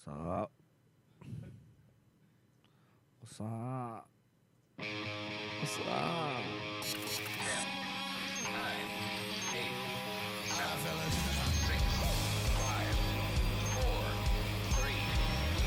up? What's up? What's up? 10, 9, 8, 7, 6, 5, 4, 3, 2,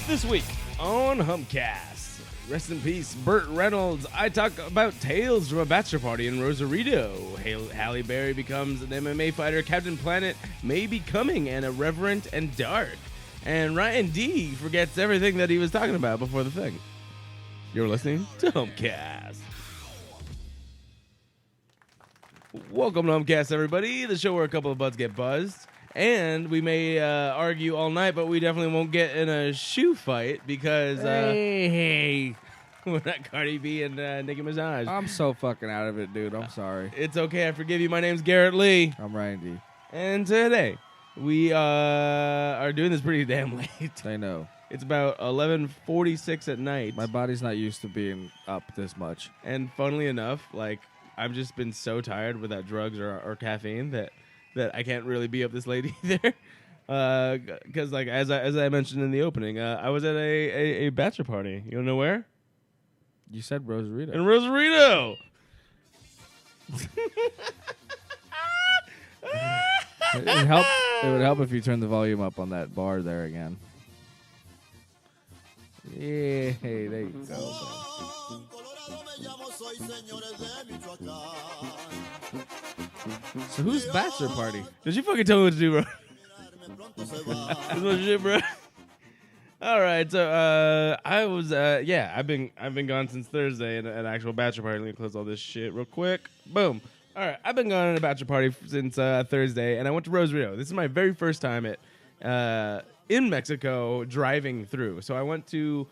1. This week on Humpcast, rest in peace, Burt Reynolds. I talk about tales from a bachelor party in Rosarito. Halle Berry becomes an MMA fighter. Captain Planet may be coming, and irreverent and dark. And Ryan D forgets everything that he was talking about before the thing. You're listening to Humpcast. Welcome to Humpcast, everybody. The show where a couple of buds get buzzed. And we may argue all night, but we definitely won't get in a shoe fight because Hey. we're not Cardi B and Nicki Minaj. I'm so fucking out of it, dude. I'm sorry. It's okay. I forgive you. My name's Garrett Lee. I'm Ryan D. And today, we are doing this pretty damn late. I know. It's about 11:46 at night. My body's not used to being up this much. And funnily enough, like, I've just been so tired without drugs or caffeine that I can't really be up this late either. Because, like, as I mentioned in the opening, I was at a bachelor party. You know where? You said Rosarito. In Rosarito. It would help if you turned the volume up on that bar there again. Yeah, hey, there you go. So whose bachelor party? Did you fucking tell me what to do, bro? That's my shit, bro. All right, so I was I've been gone since Thursday at an actual bachelor party. Let me close all this shit real quick. Boom. All right, I've been gone at a bachelor party since Thursday, and I went to Rosarito. This is my very first time in Mexico driving through. So I went to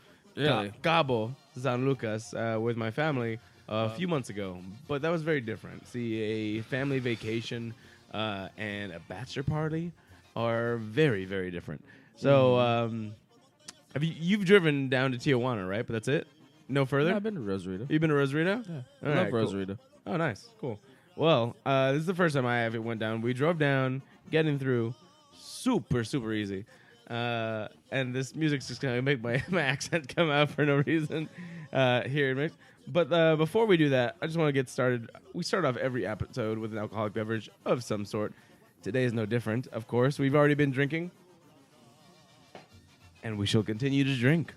Cabo San Lucas with my family a few months ago, but that was very different. See, a family vacation and a bachelor party are very, very different. So you've driven down to Tijuana, right? But that's it? No further? Yeah, I've been to Rosarito. You've been to Rosarito? Yeah, All I love right, cool. Rosarito. Oh, nice. Cool. Well, this is the first time I ever went down. We drove down, getting through, super, super easy. And this music's just going to make my accent come out for no reason here in Mix. But before we do that, I just want to get started. We start off every episode with an alcoholic beverage of some sort. Today is no different, of course. We've already been drinking, and we shall continue to drink.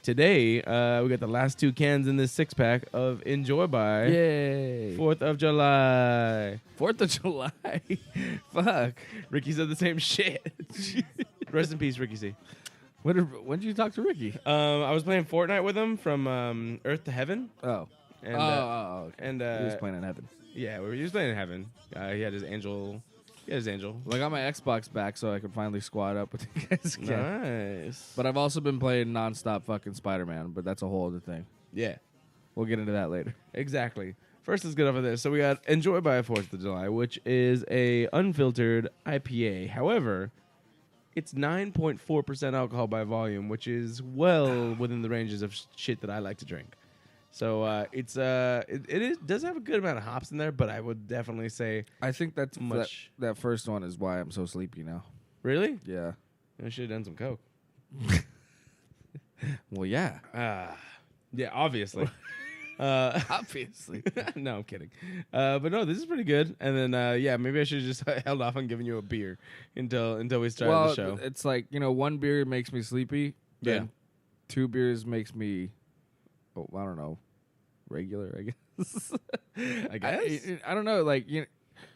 Today, we got the last 2 cans in this 6-pack of Enjoy by Yay. 4th of July. 4th of July. Fuck. Ricky said the same shit. Rest in peace, Ricky C. When did you talk to Ricky? I was playing Fortnite with him from Earth to Heaven. Oh. And, okay. And he was playing in heaven. Yeah, he was playing in heaven. He had his angel. Well, I got my Xbox back so I could finally squad up with you guys again. Nice. But I've also been playing nonstop fucking Spider-Man, but that's a whole other thing. Yeah. We'll get into that later. Exactly. First, let's get off of this. So we got Enjoy by 4th of July, which is a unfiltered IPA. However, it's 9.4% alcohol by volume, which is well within the ranges of shit that I like to drink. So it does have a good amount of hops in there, but I would definitely say I think that's much. that first one is why I'm so sleepy now. Really? Yeah. I should have done some coke. Well, yeah. Yeah, obviously. Obviously. No, I'm kidding. But no, this is pretty good. And then maybe I should have just held off on giving you a beer until we started the show. It's like, one beer makes me sleepy. Yeah. Then 2 beers makes me, I don't know, regular, I guess. I guess. I don't know. Like,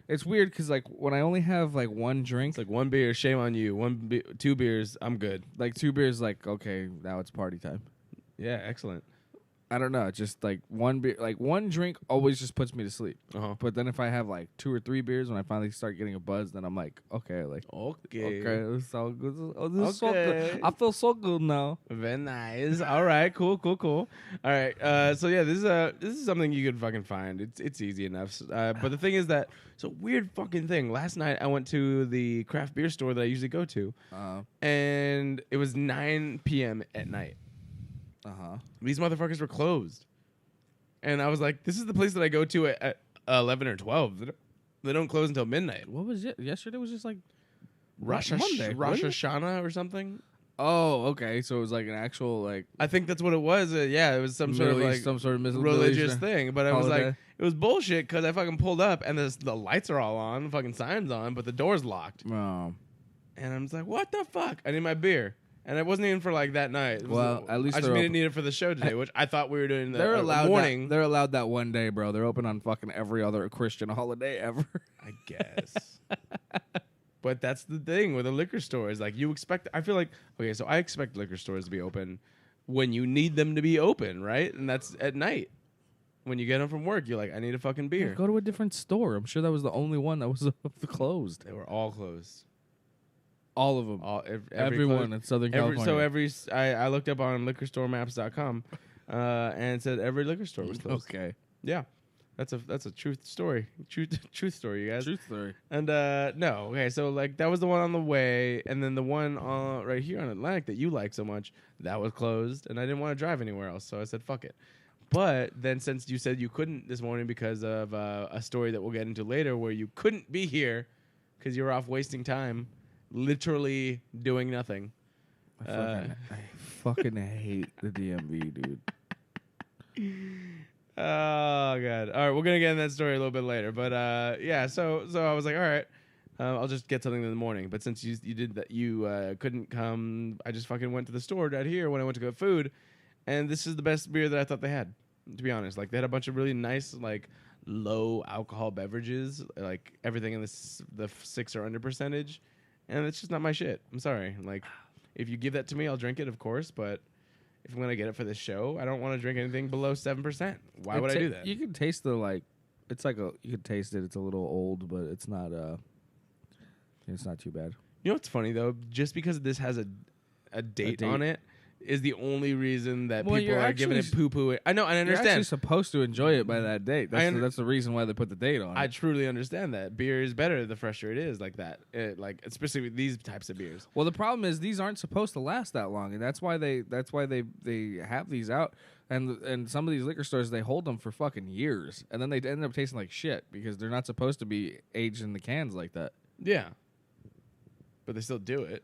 it's weird because, like, when I only have, like, 1 drink. It's like 1 beer, shame on you. 2 beers, I'm good. Like, 2 beers, like, okay, now it's party time. Yeah, excellent. I don't know. Just like 1 beer, like 1 drink always just puts me to sleep. Uh-huh. But then if I have like 2 or 3 beers, when I finally start getting a buzz, then I'm like, okay, it's all good. Oh, this is so good. I feel so good now. Very nice. All right, cool. All right, so yeah, this is something you could fucking find. It's easy enough. But the thing is that it's a weird fucking thing. Last night I went to the craft beer store that I usually go to, and it was 9 p.m. at night. These motherfuckers were closed. And I was like, this is the place that I go to at 11 or 12. They don't close until midnight. What was it? Yesterday was just like Rosh Monday, Hashanah or something. Oh, okay. So it was like an actual like I think that's what it was. Yeah, it was some sort of like some sort of religious thing. But I was like, holiday. it was bullshit because I fucking pulled up and the lights are all on, the fucking signs on, but the door's locked. Oh. And I'm just like, what the fuck? I need my beer. And it wasn't even for like that night. It was, Well, at least I just they're need it for the show today, which I thought we were doing They're the allowed morning. they're allowed that one day, bro. They're open on fucking every other Christian holiday ever. I guess. But that's the thing with a liquor store is like you expect. I feel like okay, so I expect liquor stores to be open when you need them to be open, right? And that's at night. When you get home from work, you're like, I need a fucking beer. Go to a different store. I'm sure that was the only one that was closed. They were all closed. All of them. Everyone in Southern California. I looked up on liquorstoremaps.com and it said every liquor store was closed. Okay. Yeah. That's a truth story. Truth story, you guys. Truth story. And no, okay, so like that was the one on the way, and then the one right here on Atlantic that you like so much, that was closed, and I didn't want to drive anywhere else, so I said fuck it. But then since you said you couldn't this morning because of a story that we'll get into later where you couldn't be here because you were off wasting time, literally doing nothing. I fucking hate the DMV, dude. Oh god! All right, we're gonna get in that story a little bit later, but yeah. So I was like, all right, I'll just get something in the morning. But since you did that, you couldn't come. I just fucking went to the store out here when I went to get food, and this is the best beer that I thought they had. To be honest, like they had a bunch of really nice like low alcohol beverages, like everything in the 6 or under percentage, and it's just not my shit. I'm sorry. Like if you give that to me, I'll drink it, of course, but. If I'm gonna get it for this show, I don't want to drink anything below 7%. Why would I do that? You can taste the like. It's like you can taste it. It's a little old, but it's not. It's not too bad. You know what's funny though? Just because this has a date on it is the only reason that people are giving it poo poo. I know, I understand. You're actually supposed to enjoy it by that date. That's the reason why they put the date on. I truly understand that beer is better the fresher it is, like that. Like especially with these types of beers. Well, the problem is these aren't supposed to last that long, and that's why they have these out. And some of these liquor stores they hold them for fucking years, and then they end up tasting like shit because they're not supposed to be aged in the cans like that. Yeah, but they still do it.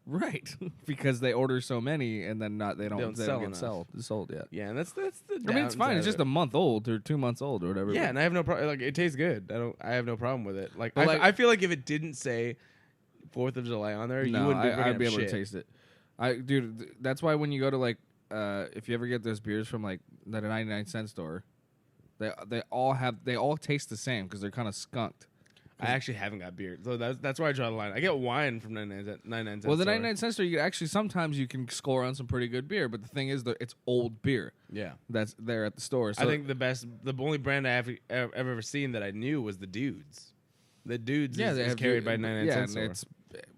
Right, because they order so many and then they don't get sold yet. Yeah, and that's the. I mean, it's fine. It's just a month old or 2 months old or whatever. Yeah, and I have no problem. Like, it tastes good. I have no problem with it. Like, I feel like if it didn't say 4th of July on there, you wouldn't I'd be able to taste it. Dude, that's why when you go to like, if you ever get those beers from like that 99-cent store, they all taste the same because they're kind of skunked. I actually haven't got beer, so that's why I draw the line. I get wine from 99 cents. Well, the 99-cent store, sometimes you can score on some pretty good beer, but the thing is, it's old beer. Yeah, that's there at the store. So I think the only brand I've ever seen that I knew was the Dudes. The Dudes is carried by 99 cent store.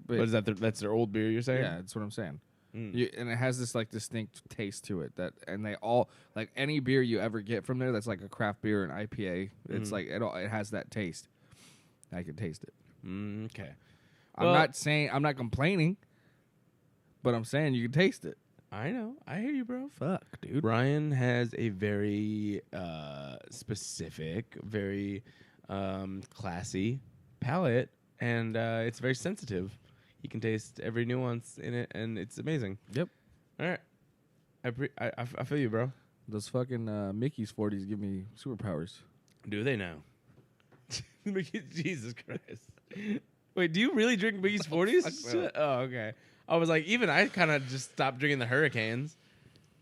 What is that? That's their old beer. You're saying? Yeah, that's what I'm saying. And it has this like distinct taste to it and they all like any beer you ever get from there that's like a craft beer, an IPA. It's like it has that taste. I can taste it. Okay. I'm not complaining, but I'm saying you can taste it. I know. I hear you, bro. Fuck, dude. Brian has a very specific, very classy palate, and it's very sensitive. You can taste every nuance in it, and it's amazing. Yep. All right. I feel you, bro. Those fucking Mickey's 40s give me superpowers. Do they now? Jesus Christ. Wait, do you really drink Mickey's 40s? No. Oh, okay. I was like, even I kind of just stopped drinking the Hurricanes.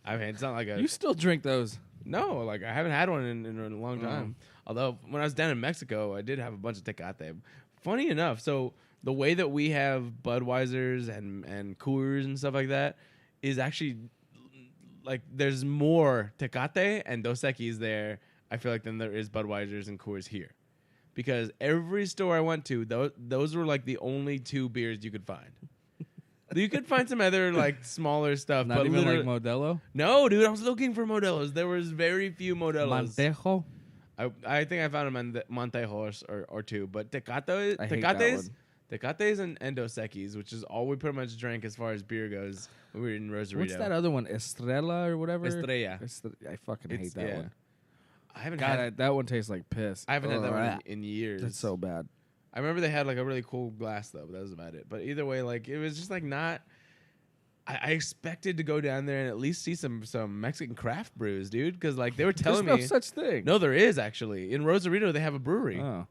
I mean, it's not like You still drink those? No, like I haven't had one in a long time. Although, when I was down in Mexico, I did have a bunch of Tecate. Funny enough, so the way that we have Budweisers and Coors and stuff like that is actually, like, there's more Tecate and Dos Equis there, I feel like, than there is Budweisers and Coors here. Because every store I went to, those were like the only 2 beers you could find. You could find some other like smaller stuff, Not but even like Modelo. No, dude, I was looking for Modelos. There was very few Modelos. Montejo. I think I found them in Montejos or 2, but Tecates and Dos Equis, which is all we pretty much drank as far as beer goes when we were in Rosarito. What's that other one? Estrella or whatever. Estrella. I fucking hate that one. I haven't God, had that one tastes like piss. I haven't had that one Ugh. in years. That's so bad. I remember they had like a really cool glass though, but that was about it. But either way, like it was just like not. I expected to go down there and at least see some Mexican craft brews, dude, because like they were telling There's me no such thing. No, there is actually in Rosarito they have a brewery. Oh.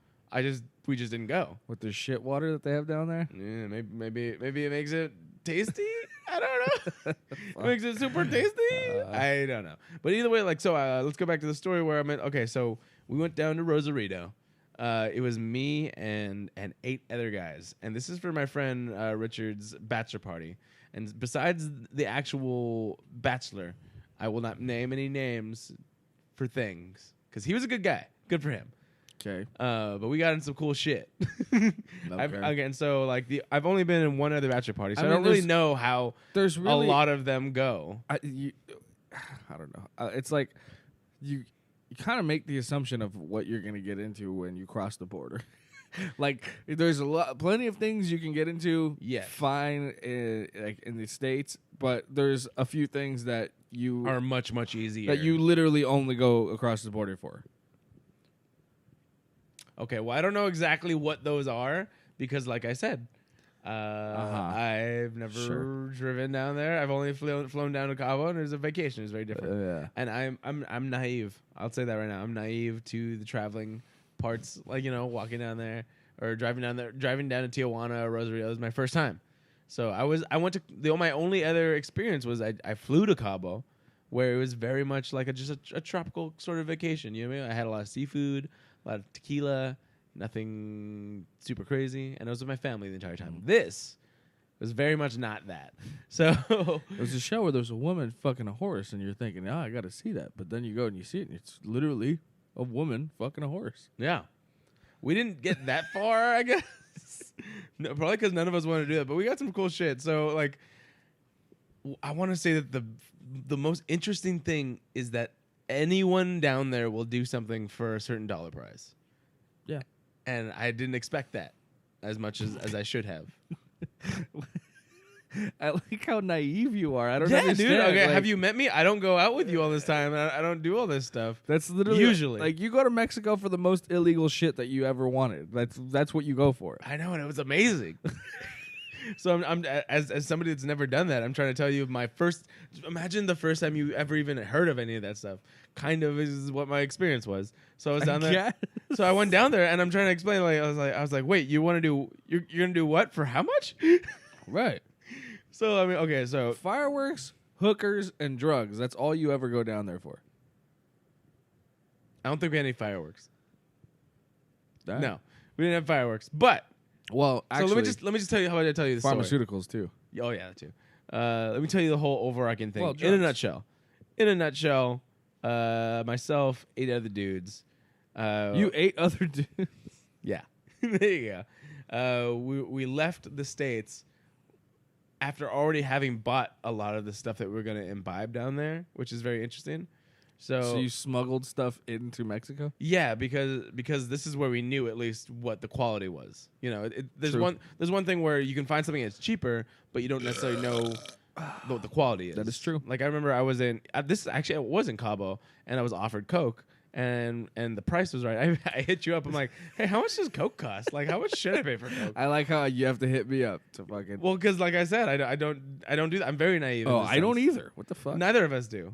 We just didn't go. With the shit water that they have down there? Yeah, maybe it makes it tasty. I don't know. It makes it super tasty. I don't know. But either way, like so, let's go back to the story where I'm at. Okay, so we went down to Rosarito. It was me and 8 other guys, and this is for my friend Richard's bachelor party. And besides the actual bachelor, I will not name any names for things because he was a good guy. Good for him. Okay. But we got in some cool shit. Okay. Again, so like I've only been in one other bachelor party, so I mean, don't really know how there's really a lot of them go. I don't know. It's like you kind of make the assumption of what you're going to get into when you cross the border. Like there's plenty of things you can get into. Yeah. Fine, like in the States, but there's a few things that you Are much easier. that you literally only go across the border for. Okay, well I don't know exactly what those are because, like I said, I've never driven down there. I've only flown down to Cabo, and it was a vacation. It was very different. Yeah. And I'm naive. I'll say that right now. I'm naive to the traveling parts, like walking down there or driving down to Tijuana or Rosarito. It was my first time, so I went to my only other experience was I flew to Cabo, where it was very much like just a tropical sort of vacation. You know what I mean? I had a lot of seafood, a lot of tequila, nothing super crazy, and I was with my family the entire time. This was very much not that. So It was a show where there's a woman fucking a horse, and you're thinking, I got to see that. But then you go and you see it, and it's literally a woman fucking a horse. yeah, we didn't get that far, I guess. No, probably because none of us wanted to do that, but we got some cool shit. So like, I want to say that the most interesting thing is that anyone down there will do something for a certain dollar price. Yeah. And I didn't expect that as much as I should have. I like how naive you are. I don't Yeah, understand. dude. Okay, like, have you met me? I don't go out with you all this time. And I don't do all this stuff. That's literally Usually. like you go to Mexico for the most illegal shit that you ever wanted. That's what you go for. I know, and it was amazing. So I'm as somebody that's never done that, I'm trying to tell you my first. Imagine the first time you ever even heard of any of that stuff. Kind of is what my experience was. So I was down there. guess. So I went down there, and I'm trying to explain. Like I was like, wait, you want to do? You're gonna do what for how much? Right. So I mean, okay, so Fireworks, hookers, and drugs. That's all you ever go down there for. I don't think we had any fireworks. That- No, we didn't have fireworks. But Well, actually, so let me just tell you how I tell you the story. pharmaceuticals too. Oh yeah, that too. Let me tell you the whole overarching thing Well, in a drugs. nutshell. In a nutshell, myself, 8 other dudes. You 8 other dudes. Yeah, there you go. We left the States after already having bought a lot of the stuff that we were going to imbibe down there, which is very interesting. So you smuggled stuff into Mexico? Yeah, because this is where we knew at least what the quality was. You know, there's True. one thing where you can find something that's cheaper, but you don't necessarily know what the quality is. That is true. Like I remember I was in I was in Cabo and I was offered Coke and the price was right. I hit you up. I'm like, hey, how much does Coke cost? Like, how much should I pay for Coke? I like how you have to hit me up to fucking. Well, because like I said, I don't do that. I'm very naive. Oh, in this I don't sense. either. What the fuck? Neither of us do.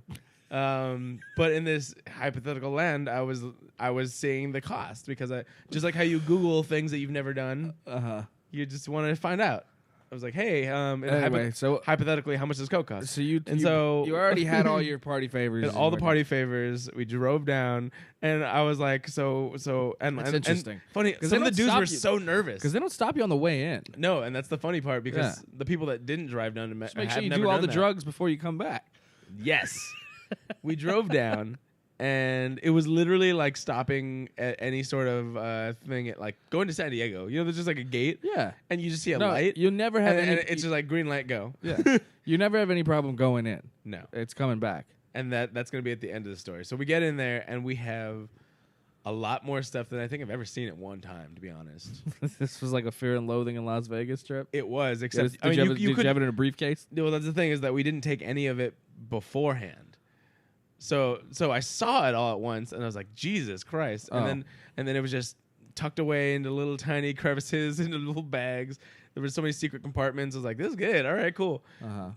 But in this hypothetical land, I was seeing the cost because I just like how you Google things that you've never done. You just want to find out. I was like, hey, Anyway, so hypothetically, how much does Coke cost? so you so already had all your party favors. and all the party favors. We drove down, and I was like, so, and That's and interesting. funny, 'Cause some they of the don't dudes stop were you- so nervous. because they don't stop you on the way in. No, and that's the funny part because Yeah. the people that didn't drive down to Just make sure have you never do all done the that. drugs before you come back. Yes. We drove down, and it was literally like stopping at any sort of thing at like going to San Diego. You know, there's just like a gate, Yeah. and you just see a No, light, you never have and any. it's just like green light, go. yeah. You never have any problem going in. No, It's coming back. and that's gonna be at the end of the story. So we get in there, and we have a lot more stuff than I think I've ever seen at one time. To be honest, This was like a Fear and Loathing in Las Vegas trip. it was. Did Except you have you it in a briefcase? Well, that's the thing is that we didn't take any of it beforehand. So I saw it all at once, and I was like, Jesus Christ! And then it was just tucked away into little tiny crevices, into little bags. There were so many secret compartments. I was like, this is good. All right, cool.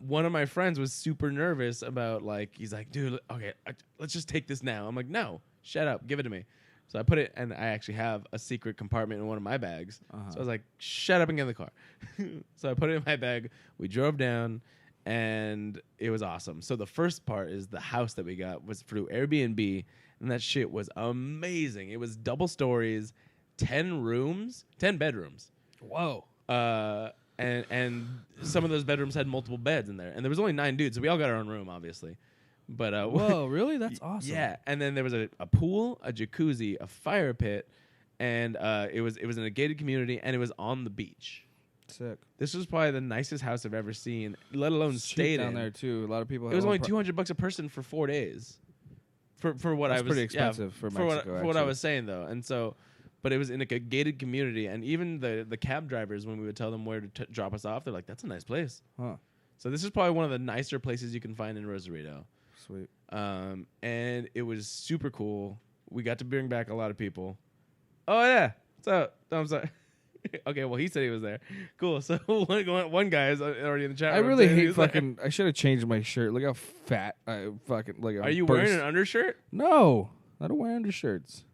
One of my friends was super nervous about, like, he's like, dude, okay, let's just take this now. I'm like, no, shut up. Give it to me. So I put it, and I actually have a secret compartment in one of my bags. So I was like, shut up and get in the car. So I put it in my bag. We drove down, and it was awesome. So the first part is the house that we got was through Airbnb, and that shit was amazing. It was double stories, 10 bedrooms. Whoa. And some of those bedrooms had multiple beds in there, and there was only 9 dudes, so we all got our own room, obviously. But whoa, really? That's awesome. Yeah, and then there was a pool, a jacuzzi, a fire pit, and it was in a gated community, and it was on the beach. Sick. This was probably the nicest house I've ever seen, let alone stayed down in. there too. A lot of people. It was only $200 a person for 4 days. For what That's I was pretty expensive for Mexico. For what I was saying though, and so. But it was in a gated community, and even the cab drivers, when we would tell them where to drop us off, they're like, "That's a nice place." Huh. So this is probably one of the nicer places you can find in Rosarito. Sweet. And it was super cool. We got to bring back a lot of people. Oh yeah, what's up? No, I'm sorry. Okay, well he said he was there. Cool. So one guy is already in the chat room. I really hate fucking. I should have changed my shirt. Look how fat I fucking like. Are you wearing an undershirt? No, I don't wear undershirts.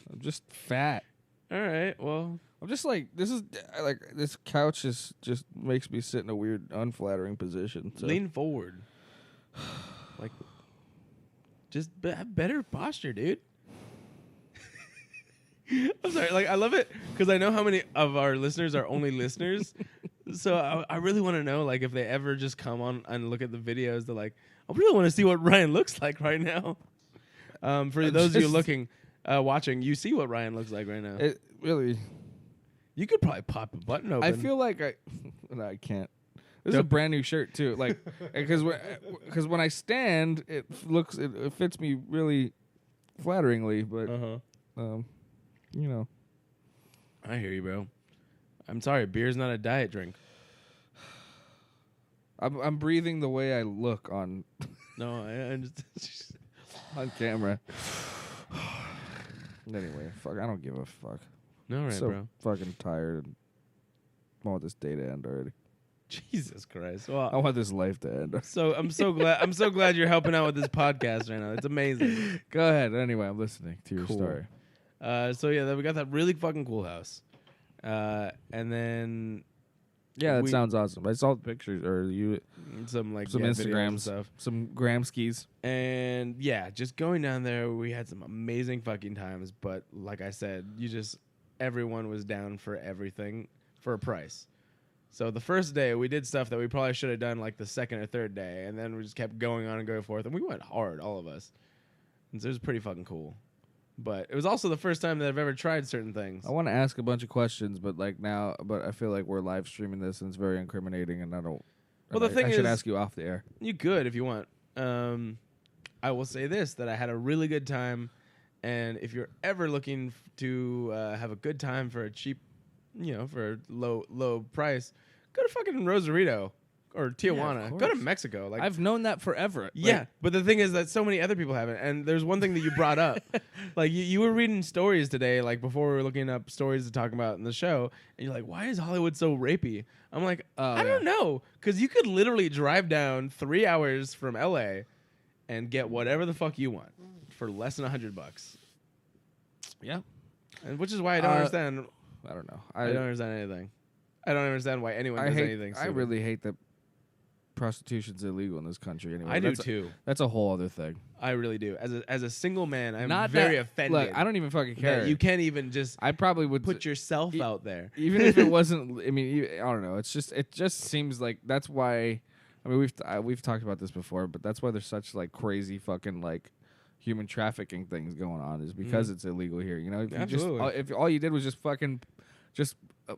I'm just fat. All right, well, I'm just like this couch just makes me sit in a weird, unflattering position. So. Lean forward, like, just have better posture, dude. I'm sorry, like I love it because I know how many of our listeners are only listeners, so I really want to know, like, if they ever just come on and look at the videos, they're like, I really want to see what Ryan looks like right now. For those of you looking. Watching, you see what Ryan looks like right now. It really. You could probably pop a button open. I feel like no, I can't. This is a brand new shirt too. Like, because when I stand, it fits me really flatteringly. But you know, I hear you, bro. I'm sorry, beer's not a diet drink. I'm breathing the way I look on. No, I just on camera. Anyway, fuck, I don't give a fuck. No, right, so bro. Fucking tired. I want this day to end already. Jesus Christ! Well, I want this life to end. So I'm so glad you're helping out with this podcast right now. It's amazing. Go ahead. Anyway, I'm listening to your story. So yeah, we got that really fucking cool house, and then. Yeah, that sounds awesome. I saw the pictures or some Instagram stuff, some Gramskis, and yeah, just going down there, we had some amazing fucking times. But like I said, everyone was down for everything for a price. So the first day we did stuff that we probably should have done like the second or third day, and then we just kept going on and going forth, and we went hard, all of us. And so it was pretty fucking cool. But it was also the first time that I've ever tried certain things. I want to ask a bunch of questions, but I feel like we're live streaming this and it's very incriminating, and I don't. Well, the thing I is, should ask you off the air. You could if you want. I will say this: that I had a really good time, and if you're ever looking to have a good time for a cheap, for a low price, go to fucking Rosarito. Or Tijuana. Yeah, go to Mexico. Like, I've known that forever. Yeah, but the thing is that so many other people haven't. And there's one thing that you brought up. Like, you were reading stories today, like, before we were looking up stories to talk about in the show. And you're like, why is Hollywood so rapey? I'm like, I don't know. Because you could literally drive down 3 hours from L.A. and get whatever the fuck you want for less than $100. Yeah. And which is why I don't understand. I don't know. I don't understand anything. I don't understand why anyone does anything. I really hate that prostitution's illegal in this country anyway. I do too. That's a whole other thing. I really do. As a single man, I'm Not very that, offended. Look, I don't even fucking care. You can't even just. I probably would put yourself out there, even if it wasn't. I mean, I don't know. It just seems like that's why. I mean, we've talked about this before, but that's why there's such like crazy fucking like human trafficking things going on is because it's illegal here. You know, if absolutely. if all you did was just fucking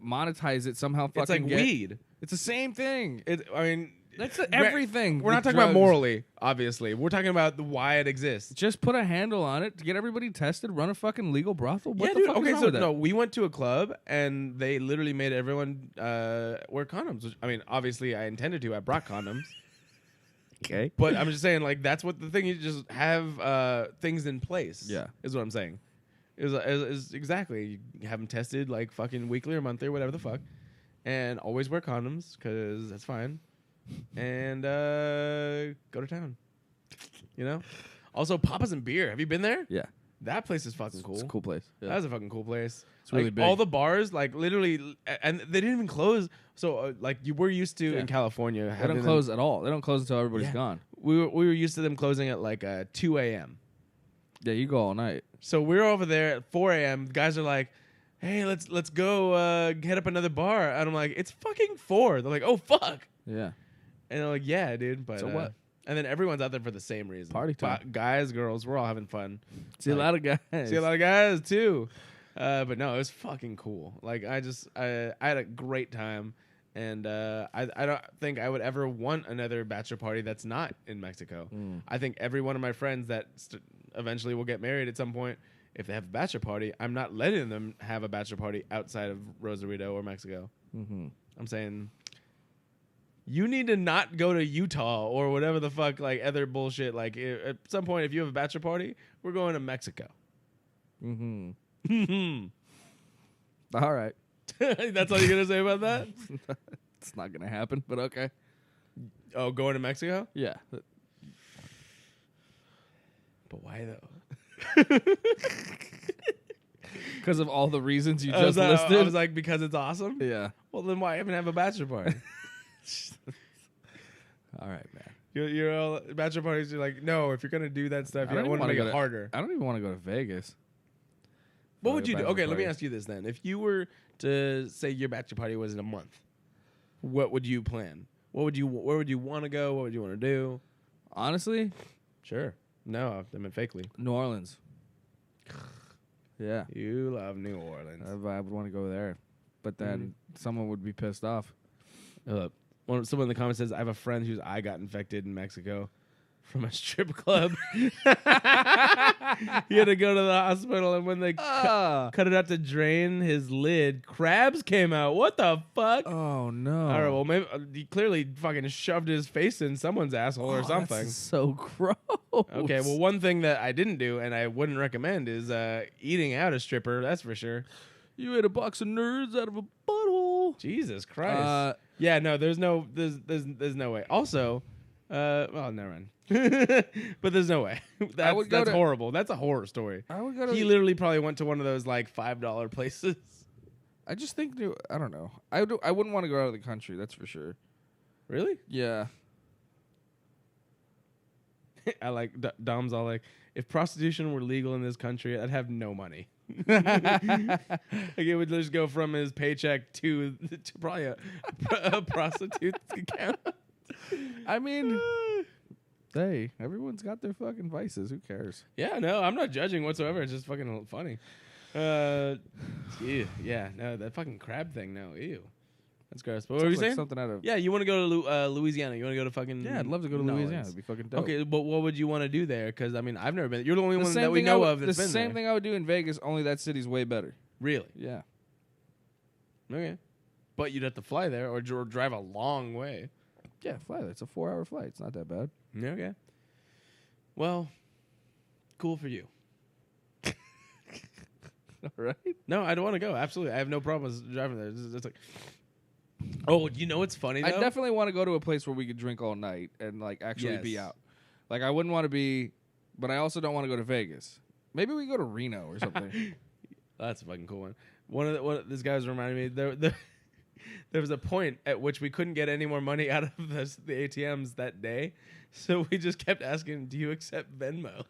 monetize it somehow, fucking it's like weed. It's the same thing. I mean. That's everything. We're not talking about morally, obviously. We're talking about why it exists. Just put a handle on it to get everybody tested. Run a fucking legal brothel. What the dude. fuck is Okay, wrong so with that? no, we went to a club and they literally made everyone wear condoms. Which, I mean, obviously, I intended to. I brought condoms. Okay. But I'm just saying, like, that's what the thing. You just have things in place. Yeah. Is what I'm saying. Is exactly. You have them tested like fucking weekly or monthly or whatever the fuck, and always wear condoms because that's fine, and go to town. You know. Also, Papa's and Beer. Have you been there? Yeah. That place is fucking cool. It's a cool place. Yeah. That's a fucking cool place. It's really like, big. all the bars, like literally, and they didn't even close. So like you were used to in California. They having don't close at all. They don't close until everybody's gone. We were used to them closing at like 2 a.m. Yeah, you go all night. So we're over there at 4 a.m. The guys are like, "Hey, let's go hit up another bar." And I'm like, "It's fucking 4." They're like, "Oh fuck." Yeah. And they're like, "Yeah, dude." But So what? And then everyone's out there for the same reason. Party time. Guys, girls, we're all having fun. See a lot of guys. See a lot of guys too. But no, it was fucking cool. Like I had a great time, and I don't think I would ever want another bachelor party that's not in Mexico. I think every one of my friends that eventually will get married at some point, if they have a bachelor party, I'm not letting them have a bachelor party outside of Rosarito or Mexico. Mm-hmm. I'm saying you need to not go to Utah or whatever the fuck, like other bullshit. Like at some point, if you have a bachelor party, we're going to Mexico. Mm-hmm. All right. That's all you're gonna say about that? It's not gonna happen, but okay. Oh, going to Mexico? Yeah. But why though? Because of all the reasons you I was just like- listed. I was like, because it's awesome. Yeah. Well, then why even have a bachelor party? All right, man. You're all bachelor parties. You're like, no. If you're gonna do that stuff, you don't want to make it harder. I don't even want to go to Vegas. What for would a you do? bachelor Okay, let me party. ask you this then. If you were to say your bachelor party was in a month, what would you plan? Where would you want to go? What would you want to do? Honestly, Sure. No, I meant fakely. New Orleans. Yeah. You love New Orleans. I would want to go there. But then someone would be pissed off. Someone in the comments says, I have a friend whose eye got infected in Mexico from a strip club. He had to go to the hospital, and when they cut it out to drain his lid, crabs came out. What the fuck? Oh, no. All right, well, maybe he clearly fucking shoved his face in someone's asshole or something. That's so gross. Okay, well, one thing that I didn't do and I wouldn't recommend is eating out a stripper. That's for sure. You ate a box of nerds out of a butthole. Jesus Christ. Yeah, no, there's no way. Also, well, never mind. But there's no way. That's horrible. That's a horror story. I would go to. He literally probably went to one of those like $5 places. I just think I don't know. I wouldn't want to go out of the country. That's for sure. Really? Yeah. I like Dom's all like, if prostitution were legal in this country, I'd have no money. Like it would just go from his paycheck to probably a prostitute's account. I mean, hey, everyone's got their fucking vices. Who cares? Yeah, no, I'm not judging whatsoever. It's just fucking funny. Ew, yeah, no, that fucking crab thing, no, ew. That's gross. But what were you Sounds like saying? something out of. Yeah, you want to go to Louisiana. You want to go to fucking... Yeah, I'd love to go to New Louisiana. Orleans. It'd be fucking dope. Okay, but what would you want to do there? Because, I mean, I've never been. You're the only The one same that we thing know I of would- that's the been same there. thing I would do in Vegas, only that city's way better. Really? Yeah. Okay. But you'd have to fly there or drive a long way. Yeah, fly there. It's a 4-hour flight. It's not that bad. Yeah, okay. Well, cool for you. All right. No, I don't want to go. Absolutely. I have no problems driving there. It's like... Oh, you know what's funny, though? I definitely want to go to a place where we could drink all night and like actually be Yes. out. Like I wouldn't want to be, but I also don't want to go to Vegas. Maybe we go to Reno or something. That's a fucking cool one. This guy was reminding me there was a point at which we couldn't get any more money out of the ATMs that day, so we just kept asking, "Do you accept Venmo?"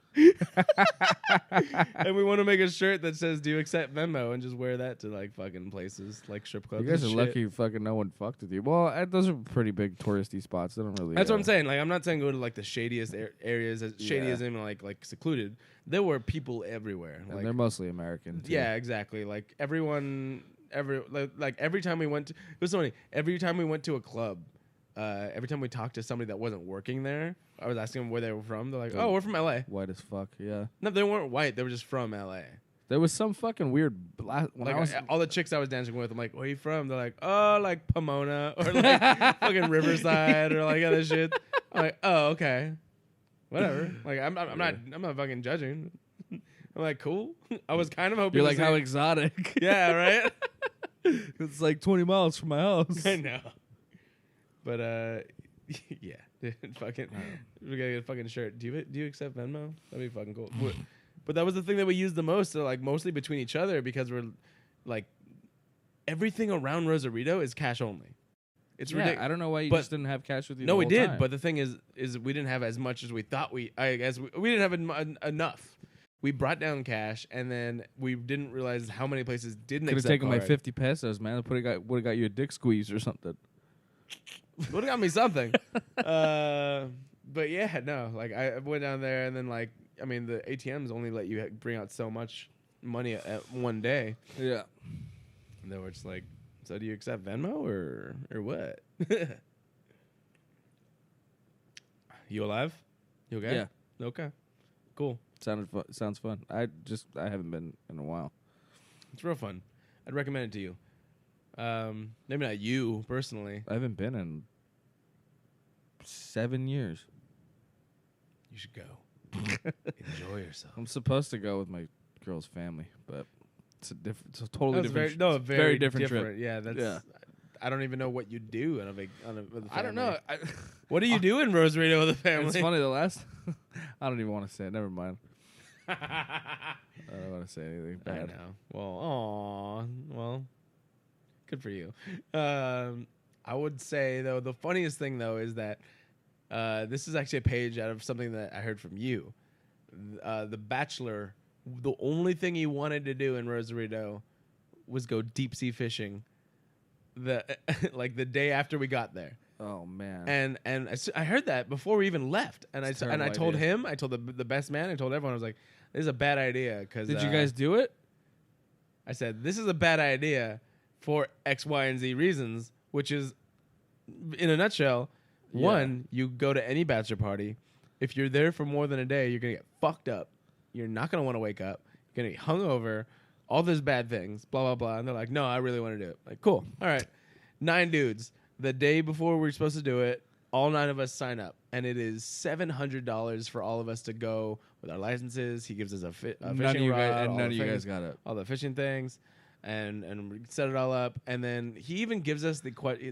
And we want to make a shirt that says, "Do you accept Venmo?" and just wear that to like fucking places like strip clubs. You guys are and shit. lucky fucking no one fucked with you. Well, those are pretty big touristy spots. They don't really. That's what I'm saying. Like, I'm not saying go to like the shadiest areas, as shady Yeah. as in like secluded. There were people everywhere. And Like, they're mostly American. Too. yeah, exactly. Like everyone, every time we went to, it was funny. Every time we went to a club, every time we talked to somebody that wasn't working there, I was asking them where they were from. They're like, "Oh, we're from LA." White as fuck. Yeah. No, they weren't white. They were just from LA. There was some fucking weird. When Like I was, all the chicks I was dancing with, I'm like, "Where are you from?" They're like, "Oh, like Pomona or like fucking Riverside or like other shit." I'm like, oh, okay, whatever. Like, I'm not fucking judging. I'm like, cool. I was kind of hoping. You're to like, say- how exotic. yeah, right. It's like 20 miles from my house. I know. But yeah, dude, fucking, we gotta get a fucking shirt. Do you accept Venmo? That'd be fucking cool. But that was the thing that we used the most, so like mostly between each other because we're like everything around Rosarito is cash only. It's ridiculous. I don't know why you But- just didn't have cash with you. No, the we whole did, time. but the thing is we didn't have as much as we thought we didn't have enough. We brought down cash, and then we didn't realize how many places didn't could have accept taken my card. 50 pesos, man. Would have got you a dick squeeze or something. Would have got me something. But yeah, no. Like I went down there, and then like I mean, the ATMs only let you bring out so much money at one day. Yeah. And then we're just like, so do you accept Venmo or what? You alive? You okay? Yeah. Okay. Cool. Sounds fun. I haven't been in a while. It's real fun. I'd recommend it to you. Maybe not you personally. I haven't been in 7 years. You should go. Enjoy yourself. I'm supposed to go with my girl's family, but it's a totally That's different. very different trip. Yeah, that's. Yeah. I don't even know what you do with a family. I don't know. What do you do in Rosarito with a family? It's funny. The last, I don't even want to say it. Never mind. I don't want to say anything I bad. know. Well, good for you. I would say though the funniest thing though is that this is actually a page out of something that I heard from you. The Bachelor. The only thing he wanted to do in Rosarito was go deep sea fishing. Like the day after we got there. Oh man. And I heard that before we even left, and It's a I terrible told idea. him, I told the best man, I told everyone, I was like, this is a bad idea because Did you guys do it? I said this is a bad idea for X, Y, and Z reasons, which is, in a nutshell, Yeah. one, you go to any bachelor party, if you're there for more than a day, you're gonna get fucked up. You're not gonna want to wake up. You're gonna be hungover. All those bad things, blah blah blah. And they're like, no, I really want to do it. Like, cool, all right. 9 dudes. The day before we were supposed to do it, all 9 of us sign up, and it is $700 for all of us to go with our licenses. He gives us a fishing None of you rod, guys, and all none the of you things, guys got it. all the fishing things, and we set it all up. And then he even gives us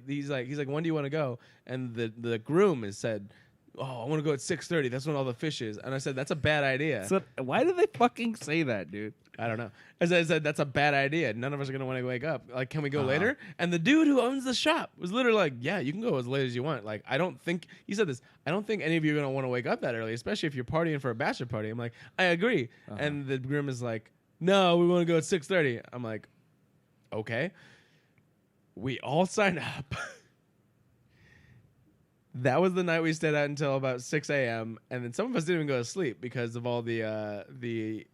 he's like, when do you want to go? And the groom has said, oh, I want to go at 6:30. That's when all the fish is. And I said, that's a bad idea. So why do they fucking say that, dude? I don't know. As I said, that's a bad idea. None of us are going to want to wake up. Like, can we go Uh-huh. later? And the dude who owns the shop was literally like, yeah, you can go as late as you want. Like, I don't think, he said this, I don't think any of you are going to want to wake up that early, especially if you're partying for a bachelor party. I'm like, I agree. Uh-huh. And the groom is like, no, we want to go at 6:30. I'm like, okay. We all signed up. That was the night we stayed out until about 6 a.m. And then some of us didn't even go to sleep because of all the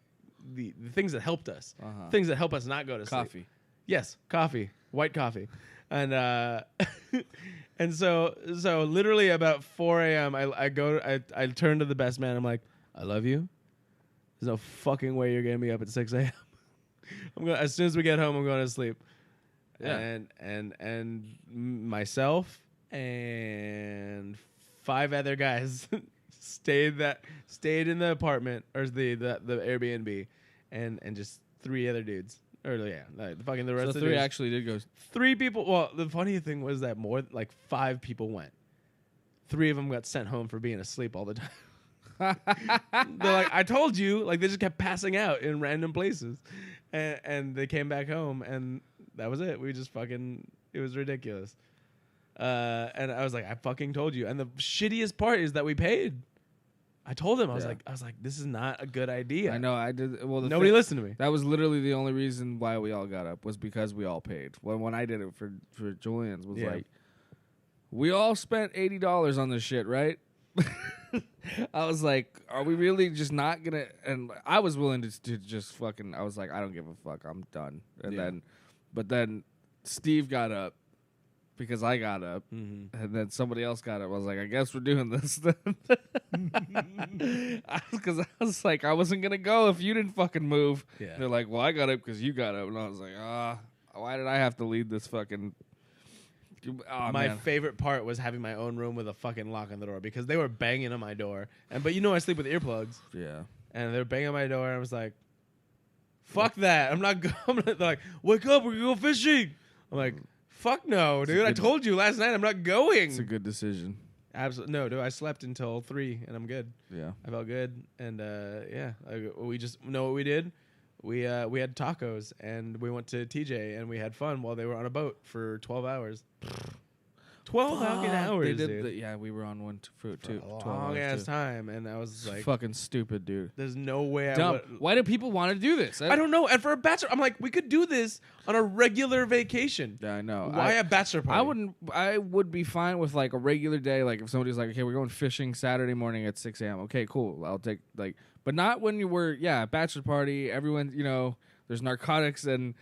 things that helped us. Uh-huh. Things that help us not go to sleep. Coffee. Yes, coffee, white coffee. And and so literally about 4 a.m. I turn to the best man. I'm like, I love you. There's no fucking way you're getting me up at 6 a.m. I'm going as soon as we get home, I'm going to sleep. Yeah. And myself and 5 other guys stayed in the apartment or the Airbnb, and just 3 other dudes. Or yeah, like, the rest So of the 3 dudes. actually did go. 3 people. Well, the funny thing was that more like 5 people went. 3 of them got sent home for being asleep all the time. They're like, I told you. Like, they just kept passing out in random places, and they came back home, and that was it. We just fucking. It was ridiculous. And I was like, I fucking told you. And the shittiest part is that we paid. I told him. I was like, this is not a good idea. I know. I did. Well, Nobody listened to me. That was literally the only reason why we all got up was because we all paid. When I did it for Julian's was Yeah. like, we all spent $80 on this shit, right? I was like, are we really just not gonna? And I was willing to just fucking. I was like, I don't give a fuck. I'm done. And but then Steve got up because I got up, and then somebody else got up. I was like, I guess we're doing this then. Because I was like, I wasn't gonna go if you didn't fucking move. Yeah. They're like, well, I got up because you got up, and I was like, why did I have to lead this fucking Oh, my man. favorite part was having my own room with a fucking lock on the door because they were banging on my door. But I sleep with earplugs. Yeah. And they were banging on my door, and I was like, fuck that. I'm not going. They're like, wake up, we're going to go fishing. I'm like, fuck no, dude. I told you last night I'm not going. It's a good decision. Absolutely. No, dude. I slept until 3, and I'm good. Yeah. I felt good. And, we just know what we did. We had tacos, and we went to TJ, and we had fun while they were on a boat for 12 hours. 12 fucking hours, They did dude. yeah, we were on one for For a long ass time, and I was like, fucking stupid, dude. there's no way I Dumb. would. Why do people want to do this? I don't know. And for a bachelor, I'm like, we could do this on a regular vacation. Yeah, I know. Why a bachelor party? I would be fine with like a regular day. Like if somebody's like, okay, we're going fishing Saturday morning at 6 a.m. Okay, cool. I'll take but not when you were bachelor party. Everyone, there's narcotics and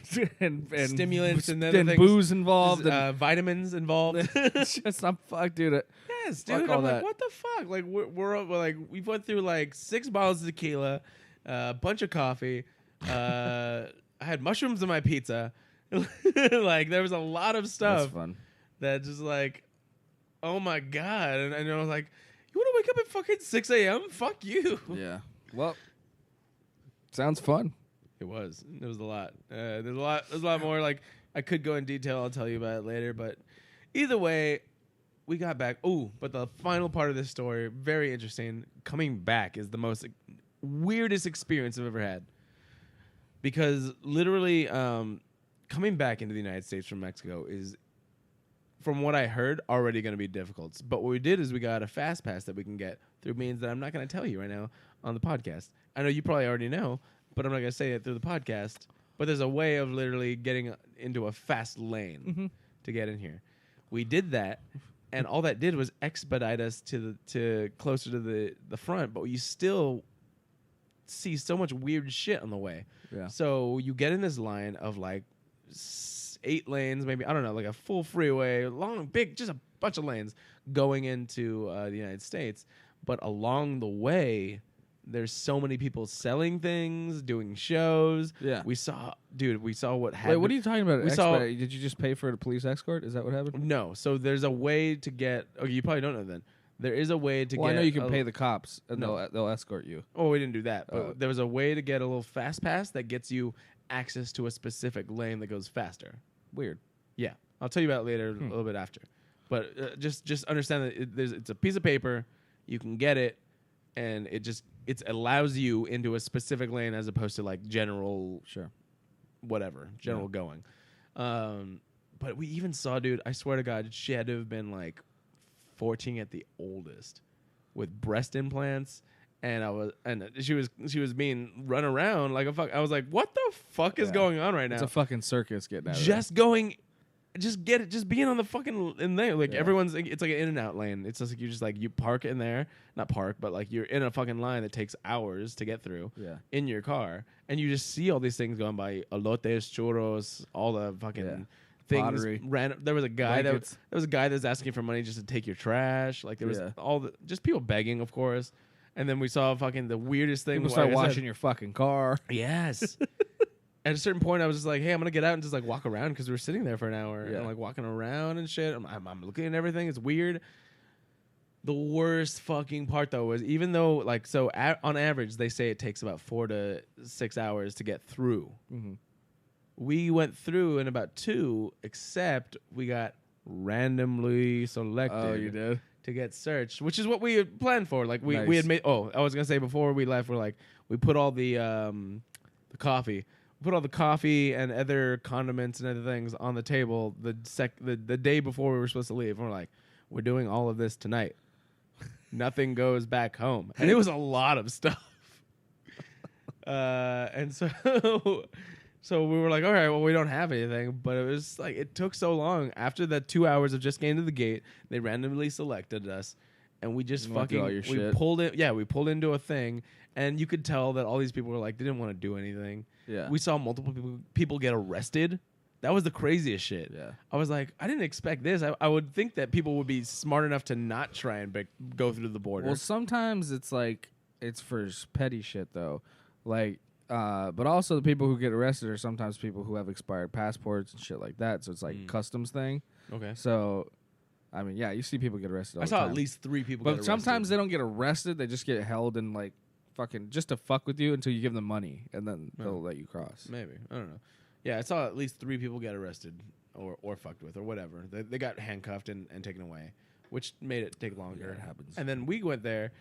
Stimulants and other and things. booze involved. And Vitamins involved. just not fuck, dude. Yes, Fuck dude. all I'm like, that. what the fuck? Like we're like we went through like 6 bottles of tequila, a bunch of coffee. I had mushrooms in my pizza. Like there was a lot of stuff That's fun. that just like, oh my god. And I was like, you want to wake up at fucking 6 a.m.? Fuck you. Yeah. Well, sounds fun. It was. There was a lot. There's a lot more. Like I could go in detail. I'll tell you about it later. But either way, we got back. Oh, but the final part of this story, very interesting. Coming back is the most weirdest experience I've ever had. Because literally, coming back into the United States from Mexico is, from what I heard, already going to be difficult. But what we did is we got a fast pass that we can get through means that I'm not going to tell you right now on the podcast. I know you probably already know, but I'm not going to say it through the podcast. But there's a way of literally getting into a fast lane to get in here. We did that, and all that did was expedite us to closer to the front. But you still see so much weird shit on the way. Yeah. So you get in this line of like 8 lanes, maybe, I don't know, like a full freeway, long, big, just a bunch of lanes going into the United States. But along the way, there's so many people selling things, doing shows. Yeah. We saw what happened. Wait, what are you talking about? We saw- Did you just pay for a police escort? Is that what happened? No. So there's a way to get, okay, you probably don't know then. There is a way to Well, get. I know you can pay the cops and No. they'll escort you. Oh, we didn't do that. But there was a way to get a little fast pass that gets you access to a specific lane that goes faster. Weird. Yeah, I'll tell you about it later, a little bit after. But just understand that it's a piece of paper. You can get it, and it allows you into a specific lane as opposed to like general, general going. But we even saw, dude, I swear to God, she had to have been like 14 at the oldest, with breast implants. And she was being run around like a fuck. I was like, what the fuck is going on right now? It's a fucking circus getting out of Just being on the fucking in there. Like everyone's, it's like an in and out lane. It's just like you park in there, not park, but like you're in a fucking line that takes hours to get through. Yeah. In your car, and you just see all these things going by, elotes, churros, all the fucking things. Pottery. There was a guy Blankets. there was a guy that's asking for money just to take your trash. Like there was just people begging, of course. And then we saw fucking the weirdest thing. People start washing your fucking car. Yes. At a certain point, I was just like, hey, I'm going to get out and just like walk around because we were sitting there for an hour and like walking around and shit. I'm looking at everything. It's weird. The worst fucking part, though, was even though, like, on average, they say it takes about 4 to 6 hours to get through. Mm-hmm. We went through in about 2, except we got randomly selected. Oh, you did? To get searched, which is what we had planned for. Like we Nice. had made. Oh, I was gonna say before we left, we're like we put all the coffee, and other condiments and other things on the table the day before we were supposed to leave. And we're like, we're doing all of this tonight. Nothing goes back home, and it was a lot of stuff. And so we were like, all right, well, we don't have anything. But it was like, it took so long. After the 2 hours of just getting to the gate, they randomly selected us. And we just went through all your shit. pulled it. Yeah, we pulled into a thing. And you could tell that all these people were like, they didn't want to do anything. Yeah. We saw multiple people get arrested. That was the craziest shit. Yeah. I was like, I didn't expect this. I would think that people would be smart enough to not try and go through the border. Well, sometimes it's like, it's for petty shit, though. Like, but also the people who get arrested are sometimes people who have expired passports and shit like that. So it's like customs thing. Okay. So, I mean, yeah, you see people get arrested all I the saw time. at least 3 people. But get arrested. sometimes they don't get arrested. They just get held and like fucking just to fuck with you until you give them money, and then they'll let you cross. Maybe, I don't know. Yeah, I saw at least 3 people get arrested or fucked with or whatever. They got handcuffed and taken away, which made it take longer. Yeah, it happens. And then we went there,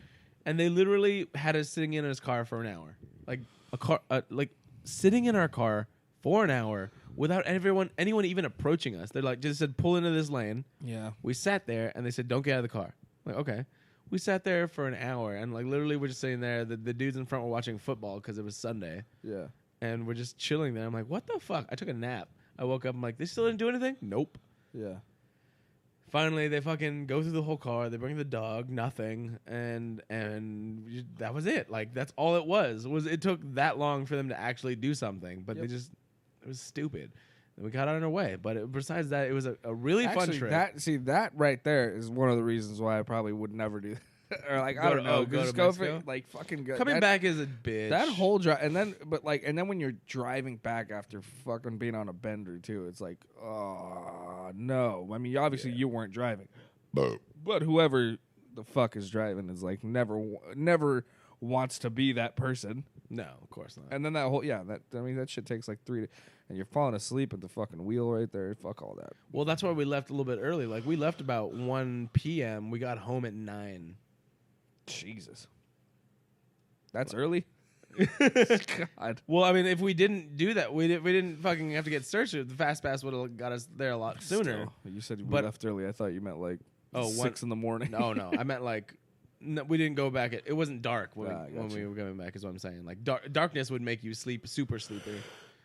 and they literally had us sitting in his car for an hour, like sitting in our car for an hour without anyone even approaching us. They're like, just said, pull into this lane. Yeah. We sat there, and they said, don't get out of the car. I'm like, okay. We sat there for an hour, and like literally we're just sitting there. The dudes in front were watching football because it was Sunday. Yeah. And we're just chilling there. I'm like, what the fuck? I took a nap. I woke up. I'm like, they still didn't do anything? Nope. Yeah. Finally, they fucking go through the whole car. They bring the dog, nothing, and that was it. Like that's all it was. It took that long for them to actually do something, but it was stupid. And we got on our way. But besides that, it was a really fun trip. That right there is one of the reasons why I probably would never do that. Or like I don't know, go just to go Mexico? for like fucking go. Coming back is a bitch. That whole drive, and then when you're driving back after fucking being on a bender too, it's like, oh no. I mean, obviously you weren't driving, but whoever the fuck is driving is like never wants to be that person. No, of course not. And then that shit takes like 3 and you're falling asleep at the fucking wheel right there. Fuck all that. Well, that's why we left a little bit early. Like we left about 1 p.m. We got home at 9. Jesus. That's early? God. Well, I mean, if we didn't do that, we didn't fucking have to get searched. The fast pass would have got us there a lot sooner. Still, you said we But- left early. I thought you meant like 6 1 in the morning. No, I meant like we didn't go back. It wasn't dark when gotcha. we were coming back. Is what I'm saying. Like darkness would make you sleep super sleepy.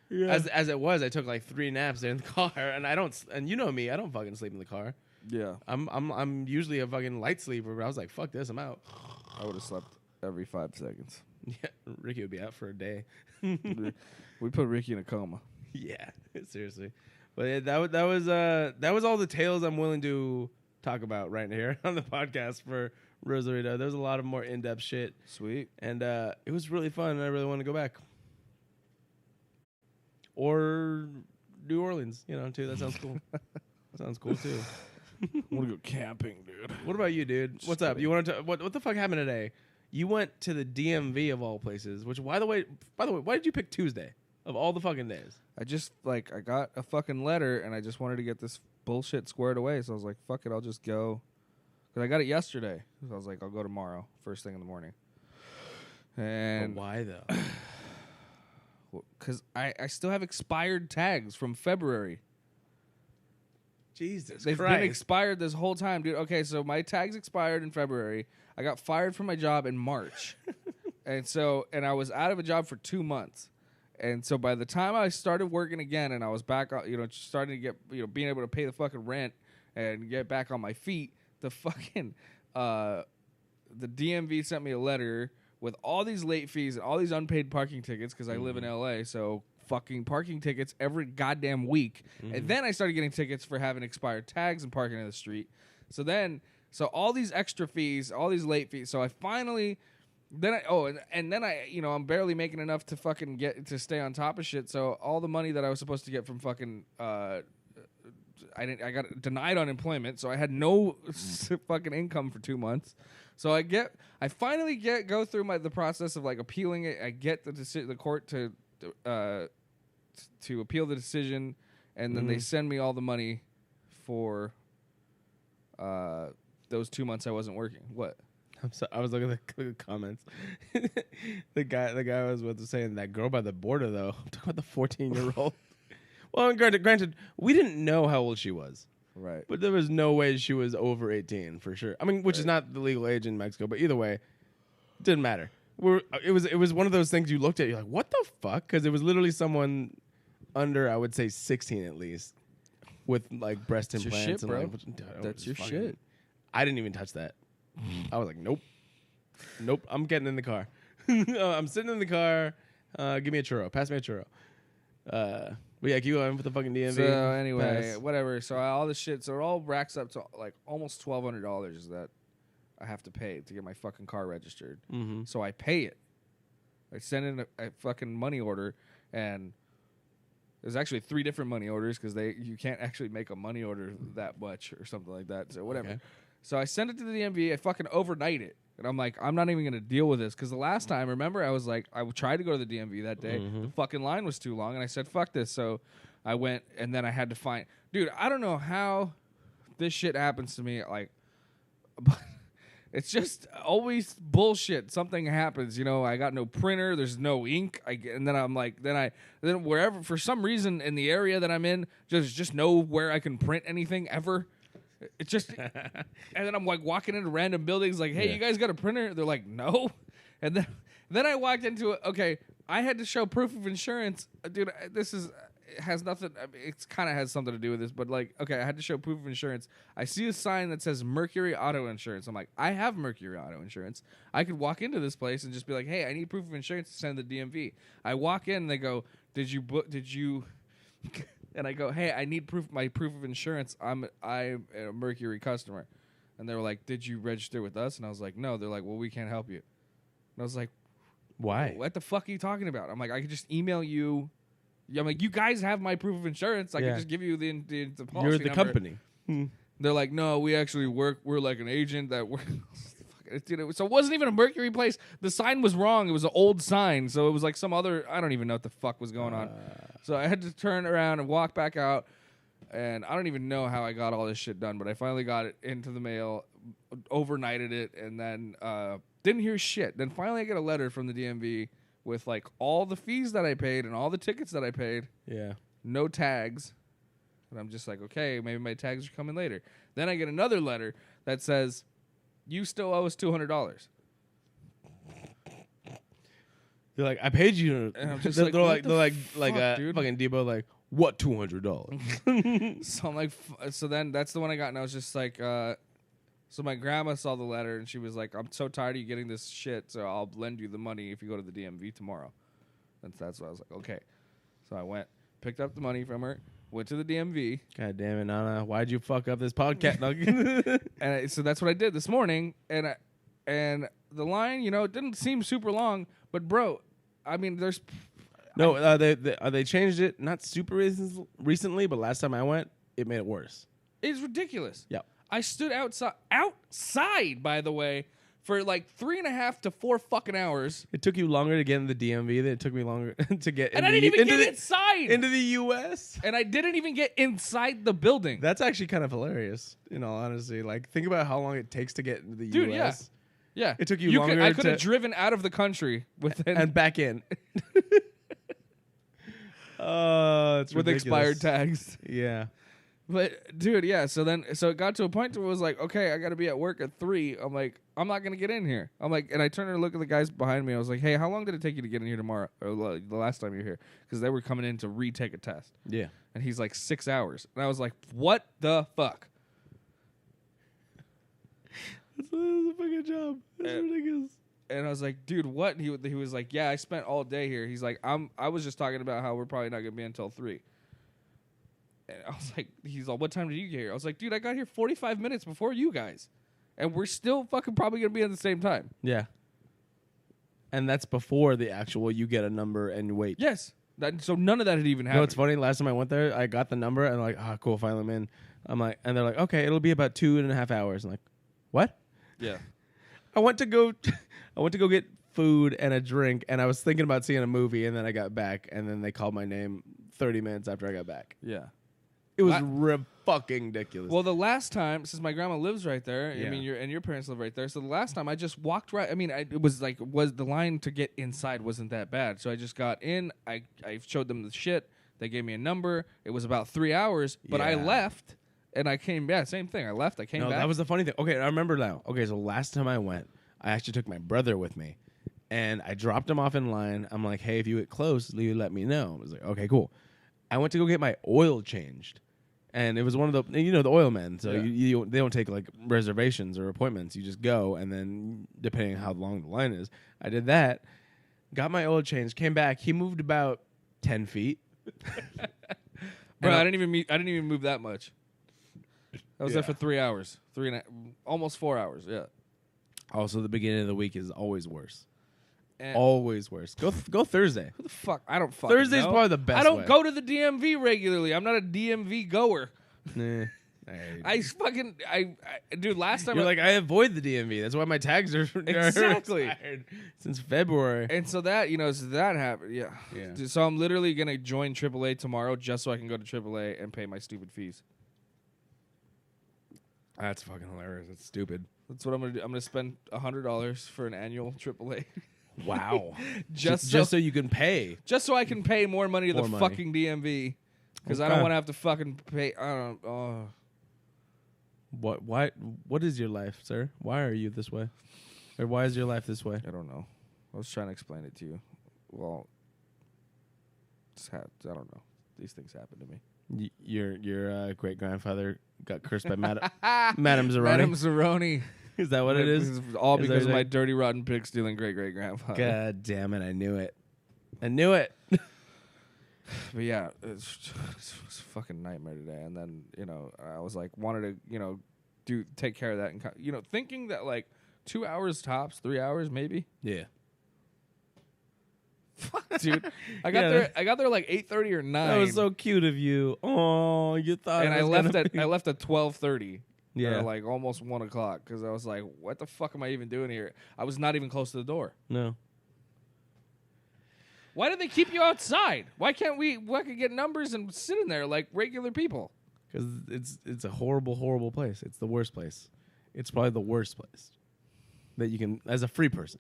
Yeah. As it was, I took like 3 naps there in the car, and I don't. And you know me, I don't fucking sleep in the car. Yeah. I'm usually a fucking light sleeper, but I was like, fuck this, I'm out. I would have slept every 5 seconds. Yeah, Ricky would be out for a day. We put Ricky in a coma. Yeah, seriously. But yeah, that was all the tales I'm willing to talk about right here on the podcast for Rosarito. There was a lot of more in-depth shit, Sweet. and it was really fun. And I really want to go back. Or New Orleans, too. That sounds cool. Sounds cool too. I want to go camping, dude. What about you, dude? What's up? You want to? What the fuck happened today? You went to the DMV of all places. Which, by the way, why did you pick Tuesday of all the fucking days? I just I got a fucking letter and I just wanted to get this bullshit squared away. So I was like, fuck it, I'll just go. Because I got it yesterday. So I was like, I'll go tomorrow, first thing in the morning. And But why though? Because I still have expired tags from February. Jesus They've Christ. been expired this whole time, dude. Okay, so my tags expired in February. I got fired from my job in March. and I was out of a job for 2 months. And so by the time I started working again and I was back, starting to get, being able to pay the fucking rent and get back on my feet, the fucking, the DMV sent me a letter with all these late fees and all these unpaid parking tickets because I live in LA. So fucking parking tickets every goddamn week. And then I started getting tickets for having expired tags and parking in the street. So all these extra fees, all these late fees. So I finally, I'm barely making enough to fucking get to stay on top of shit. So all the money that I was supposed to get from fucking, I got denied unemployment. So I had no fucking income for 2 months. So I finally go through the process of like appealing it. I get the court to appeal the decision, and then they send me all the money for those 2 months I wasn't working. What? I was looking at the comments. the guy I was with was saying that girl by the border though. I'm talking about the 14-year-old. Well, granted, we didn't know how old she was. Right. But there was no way she was over 18 for sure. I mean, which is not the legal age in Mexico, but either way, it didn't matter. It was one of those things you looked at, you're like, what the fuck? Because it was literally someone under, I would say, 16 at least, with like breast That's your implants. shit, and bro. like, That's your shit. I didn't even touch that. I was like, nope. I'm getting in the car. I'm sitting in the car. Give me a churro. Pass me a churro. But yeah, keep going with the fucking DMV. So anyway, Pass. whatever. So all this shit. So it all racks up to like almost $1,200 that I have to pay to get my fucking car registered. Mm-hmm. So I pay it. I send in a fucking money order, and There's actually 3 different money orders because you can't actually make a money order that much or something like that. So whatever. Okay. So I send it to the DMV. I fucking overnight it. And I'm like, I'm not even going to deal with this. Because the last time, remember, I was like, I tried to go to the DMV that day. The fucking line was too long. And I said, fuck this. So I went, and then I had to find... Dude, I don't know how this shit happens to me. Like, it's just always bullshit. Something happens. You know, I got no printer. There's no ink. And then I'm like, then wherever, for some reason in the area that I'm in, just nowhere I can print anything ever. It's just, and then I'm like walking into random buildings, like, hey, you guys got a printer? They're like, no. And then I walked into it. Okay, I had to show proof of insurance, dude. This it has nothing. I mean, it's kind of has something to do with this, but like, okay, I had to show proof of insurance. I see a sign that says Mercury Auto Insurance. I'm like, I have Mercury Auto Insurance. I could walk into this place and just be like, hey, I need proof of insurance to send to the DMV. I walk in, and they go, did you? And I go, hey, I need my proof of insurance. I'm a Mercury customer. And they were like, did you register with us? And I was like, no. They're like, well, we can't help you. And I was like, why? What the fuck are you talking about? I'm like, I could just email you. I'm like, you guys have my proof of insurance. I can just give you the policy You're the number. company. They're like, no, we actually work. We're like an agent that works. Dude, so it wasn't even a Mercury place. The sign was wrong. It was an old sign. So it was like some other, I don't even know what the fuck was going on. So I had to turn around and walk back out. And I don't even know how I got all this shit done. But I finally got it into the mail, overnighted it, and then didn't hear shit. Then finally I get a letter from the DMV with like all the fees that I paid and all the tickets that I paid. Yeah. No tags. And I'm just like, okay, maybe my tags are coming later. Then I get another letter that says, you still owe us $200. They're like, I paid you. And I'm just they're like, like dude? fucking Debo, like, what $200? So I'm like, so then that's the one I got, and I was just like, so my grandma saw the letter, and she was like, I'm so tired of you getting this shit, so I'll lend you the money if you go to the DMV tomorrow. And that's what I was like, okay. So I went, picked up the money from her, went to the DMV. God damn it, Nana. Why'd you fuck up this podcast? And so that's what I did this morning, and the line, you know, it didn't seem super long, but bro, I mean, there's no, they changed it not super recently, but last time I went, it made it worse. It's ridiculous. Yep. I stood outside, by the way, for like 3.5 to 4 fucking hours. It took you longer to get in the DMV than it took me longer to get And I didn't even get inside. into the U.S. And I didn't even get inside the building. That's actually kind of hilarious, in all honesty. Like, think about how long it takes to get into the Dude, U.S. Yeah. It took you longer I could have driven out of the country within and back in. It's with ridiculous. expired tags. Yeah. But dude, yeah, so it got to a point where it was like, okay, I got to be at work at 3. I'm like, I'm not going to get in here. I'm like, and I turned and looked at the guys behind me. I was like, hey, how long did it take you to get in here tomorrow? Or the last time you were here? Because they were coming in to retake a test. Yeah. And he's like, 6 hours. And I was like, what the fuck? That's a fucking job. That's ridiculous. And I was like, dude, what? And he was like, yeah, I spent all day here. He's like, I was just talking about how we're probably not going to be until 3. And I was like, he's like, what time did you get here? I was like, dude, I got here 45 minutes before you guys. And we're still fucking probably going to be at the same time. Yeah. And that's before the actual you get a number and wait. Yes. So none of that had even happened. You know what's funny? Last time I went there, I got the number and I'm like, ah, cool, finally I'm in. I'm like, and they're like, okay, it'll be about 2.5 hours. I'm like, what? Yeah. I went to go get food and a drink, and I was thinking about seeing a movie, and then I got back, and then they called my name 30 minutes after I got back. Yeah. It was fucking ridiculous. Well, the last time, since my grandma lives right there, Yeah. I mean, your parents live right there. So the last time I just walked right. I mean, was the line to get inside wasn't that bad. So I just got in. I showed them the shit. They gave me a number. It was about 3 hours, but I Yeah. left and I came. Yeah, same thing. I left. I came back. That was the funny thing. Okay, I remember now. Okay, so last time I went, I actually took my brother with me, and I dropped him off in line. I'm like, hey, if you get close, you let me know. I was like, okay, cool. I went to go get my oil changed. And it was one of the, the oil men. So Yeah. they don't take like reservations or appointments. You just go, and then depending on how long the line is, I did that. Got my oil changed. Came back. He moved about 10 feet. Bro, I didn't even move that much. I was there Yeah. for 3 hours, almost 4 hours. Yeah. Also, the beginning of the week is always worse. always worse. Go Thursday. Who the fuck? I don't fucking Thursday's know. probably the best I don't way. go to the DMV regularly. I'm not a DMV goer. Nah. Dude, last time You're like, I avoid the DMV. That's why my tags are Exactly. expired since February. and so that, so that happened. Yeah. Yeah. Dude, so I'm literally going to join AAA tomorrow just so I can go to AAA and pay my stupid fees. That's fucking hilarious. That's stupid. That's what I'm going to do. I'm going to spend $100 for an annual AAA. Wow. just so you can pay. Just so I can pay more money to the More money. fucking DMV. Because I don't Okay. want to have to fucking pay. I don't. Oh. What is your life, sir? Why are you this way? Or why is your life this way? I don't know. I was trying to explain it to you. Well, I don't know. These things happen to me. Your great grandfather got cursed by Madame Zeroni. Madame Zeroni. Is that what it is? It's all Is because that of my it? dirty, rotten, pig stealing great grandfather. God damn it! I knew it. I knew it. But yeah, it was a fucking nightmare today. And then, I was like, wanted to, take care of that. And, thinking that like 2 hours tops, 3 hours maybe. Yeah. Fuck, dude. I got there like 8:30 or 9. That was so cute of you. Oh, you thought. And I left at 12:30. Yeah. Or like almost 1 o'clock because I was like, what the fuck am I even doing here? I was not even close to the door. No. Why do they keep you outside? Why can't we get numbers and sit in there like regular people? Because it's a horrible, horrible place. It's the worst place. It's probably the worst place that you can, as a free person.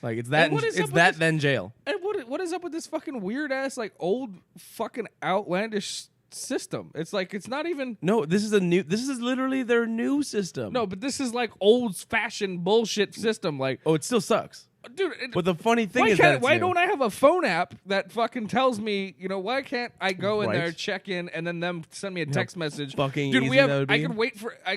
Like it's that. Then jail. And what is up with this fucking weird ass like old fucking outlandish system? It's like it's not even. No, this is literally their new system. No, but this is like old fashioned bullshit system. Like, Oh, it still sucks. dude. But the funny thing is that why don't I have a phone app that fucking tells me, why can't I go in there, Right. check in, and then them send me a text message? fucking dude, easy that would I be?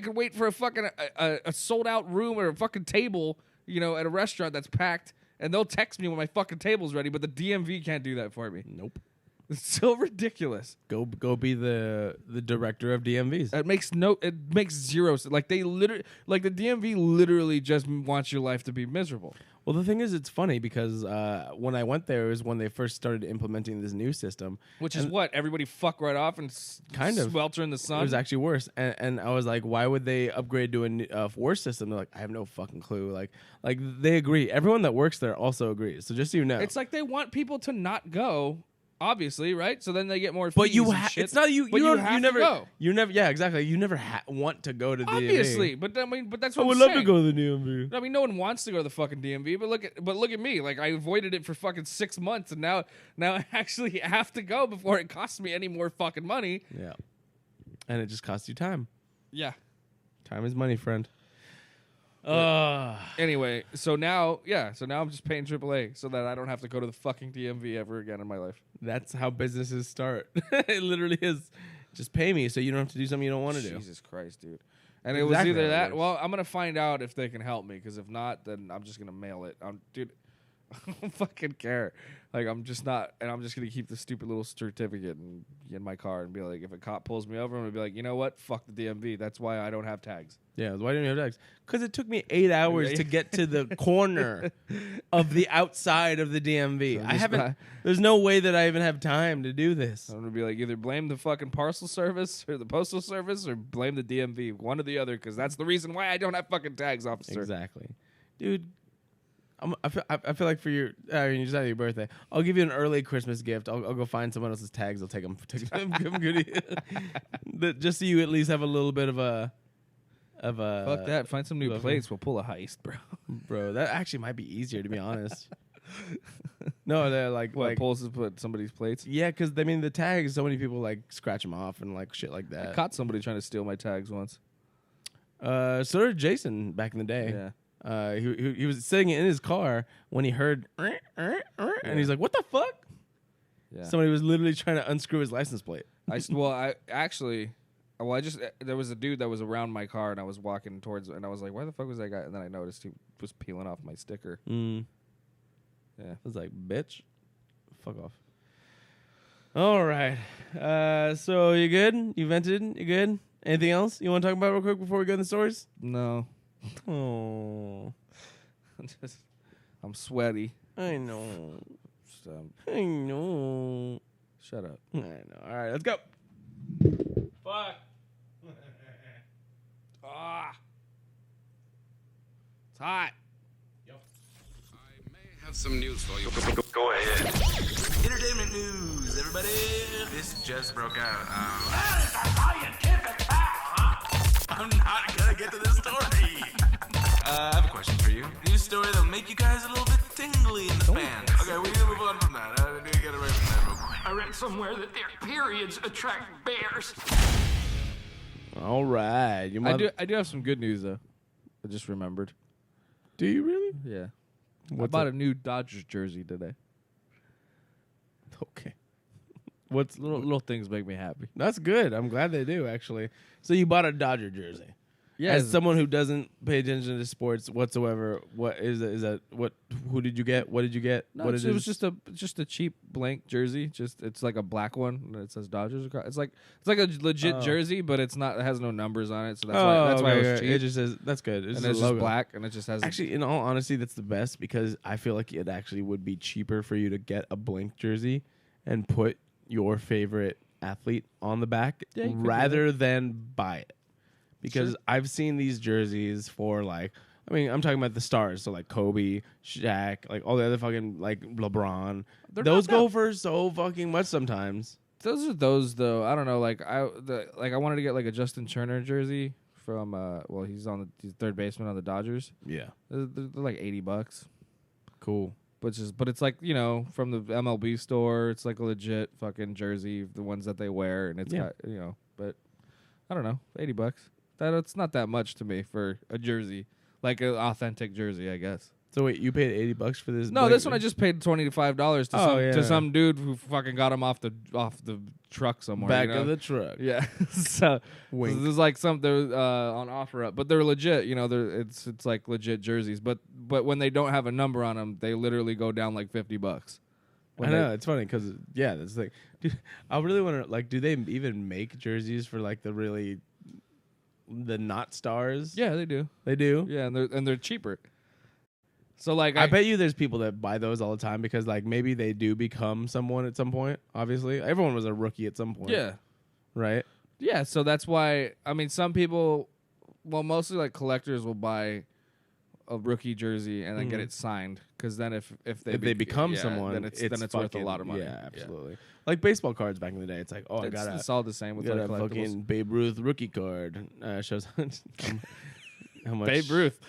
could wait for a fucking a sold out room or a fucking table, at a restaurant that's packed, and they'll text me when my fucking table's ready. But the DMV can't do that for me. Nope. It's so ridiculous. Go be the director of DMVs. It makes zero sense. Like the DMV literally just wants your life to be miserable. Well, the thing is, it's funny because when I went there, it was when they first started implementing this new system. Which is what everybody fuck right off and Kind of. swelter in the sun. It was actually worse, and I was like, why would they upgrade to a worse system? They're like, I have no fucking clue. Like they agree. Everyone that works there also agrees. So just so you know, It's like they want people to not go, obviously, right? So then they get more. but fees you and shit. it's not you. But you, you don't- have you to never go. You never. Yeah, exactly. You never want to go to the Obviously, DMV. but that's I what would I'm love saying. to go to the DMV. I mean, no one wants to go to the fucking DMV, but look at me. Like I avoided it for fucking 6 months, and now I actually have to go before it costs me any more fucking money. Yeah, and it just costs you time. Yeah. Time is money, friend. Anyway, so now I'm just paying AAA so that I don't have to go to the fucking DMV ever again in my life. That's how businesses start. It literally is. Just pay me so you don't have to do something you don't want to do. Jesus Christ, dude. And it was Exactly either how it that. works. Well, I'm gonna find out if they can help me, because if not, then I'm just gonna mail it. Dude, I don't fucking care. Like I'm just not, and I'm just gonna keep the stupid little certificate in my car and be like, if a cop pulls me over, I'm gonna be like, you know what? Fuck the DMV. That's why I don't have tags. Yeah, why don't you have tags? Because it took me 8 hours to get to the corner of the outside of the DMV. So I just haven't. not- There's no way that I even have time to do this. I'm gonna be like, either blame the fucking parcel service or the postal service, or blame the DMV, one or the other, because that's the reason why I don't have fucking tags, officer. Exactly, dude. I feel like for you just had your birthday, I'll give you an early Christmas gift. I'll go find someone else's tags. I'll take them. Give them goodie. Just so you at least have a little bit of a. Fuck that. Find some new Lovely. plates. We'll pull a heist, bro. Bro, that actually might be easier, to be honest. No, they're like pulls to put somebody's plates? yeah, because I mean the tags. So many people like scratch them off and like shit like I that. caught somebody trying to steal my tags once. So did Jason back in the day. Yeah. He was sitting in his car when he heard, and he's like, "What the fuck?" Yeah. Somebody was literally trying to unscrew his license plate. There was a dude that was around my car, and I was walking towards, and I was like, why the fuck was that guy? And then I noticed he was peeling off my sticker. Yeah. I was like, "Bitch, fuck off." All right. So you good? You vented? You good? Anything else you want to talk about real quick before we go in the stories? No. Oh. I'm sweaty. I know. So, I know. shut up. I know. All right, let's go. Fuck. It's hot. I may have some news for you. Go ahead. Entertainment news, everybody. This just broke out. That is a scientific fact, huh? I'm not gonna get to this story. I have a question for you. News story that'll make you guys a little bit tingly in the fans. Okay, we need to move on from that. I need to get away from that real quick. I read somewhere that their periods attract bears. All right. I do have some good news though. I just remembered. Do you really? Yeah. I What's bought up? a new Dodgers jersey today. Okay. What's Little things make me happy. That's good. I'm glad they do, actually. So you bought a Dodger jersey. Yeah. As someone who doesn't pay attention to sports whatsoever, what is that? What? Who did you get? What did you get? No, what it was just a cheap blank jersey. Just it's like a black one and it says Dodgers. It's like a legit jersey, but it's not. It has no numbers on it, so that's why it was cheap. It just says that's good. and it's just black, and it just has. Actually, in all honesty, that's the best because I feel like it actually would be cheaper for you to get a blank jersey and put your favorite athlete on the back Yeah, you could do rather than buy it. Because Sure. I've seen these jerseys for I'm talking about the stars, so like Kobe, Shaq, like all the other fucking like LeBron. They're Those not go that- for so fucking much sometimes. Those are those though. I don't know. I wanted to get like a Justin Turner jersey from. He's he's third baseman on the Dodgers. Yeah, They're like $80. cool. But it's like, from the MLB store. It's like a legit fucking jersey, the ones that they wear, and it's Yeah. got, but I don't know, $80. It's not that much to me for a jersey, like an authentic jersey, I guess. So wait, you paid $80 for this? No, blank this one I just paid $25 to some dude who fucking got him off the truck somewhere. back of the truck. Yeah. So Wink. there's like they're on offer up, but they're legit. It's like legit jerseys. But when they don't have a number on them, they literally go down like $50. I know it's funny because that's the thing. Dude, I really want to do they even make jerseys for like the not stars? Yeah, they do. They do. Yeah, and they're cheaper. So like I bet you there's people that buy those all the time because like maybe they do become someone at some point. Obviously, everyone was a rookie at some point. Yeah. Right. Yeah, so that's why some people, mostly like collectors will buy a rookie jersey and then get it signed because then if they become someone, then it's worth a lot of money. Yeah, absolutely. Like baseball cards back in the day, it's like, I got it's all the same with got like a collectibles. fucking Babe Ruth rookie card. Shows how much. Babe Ruth.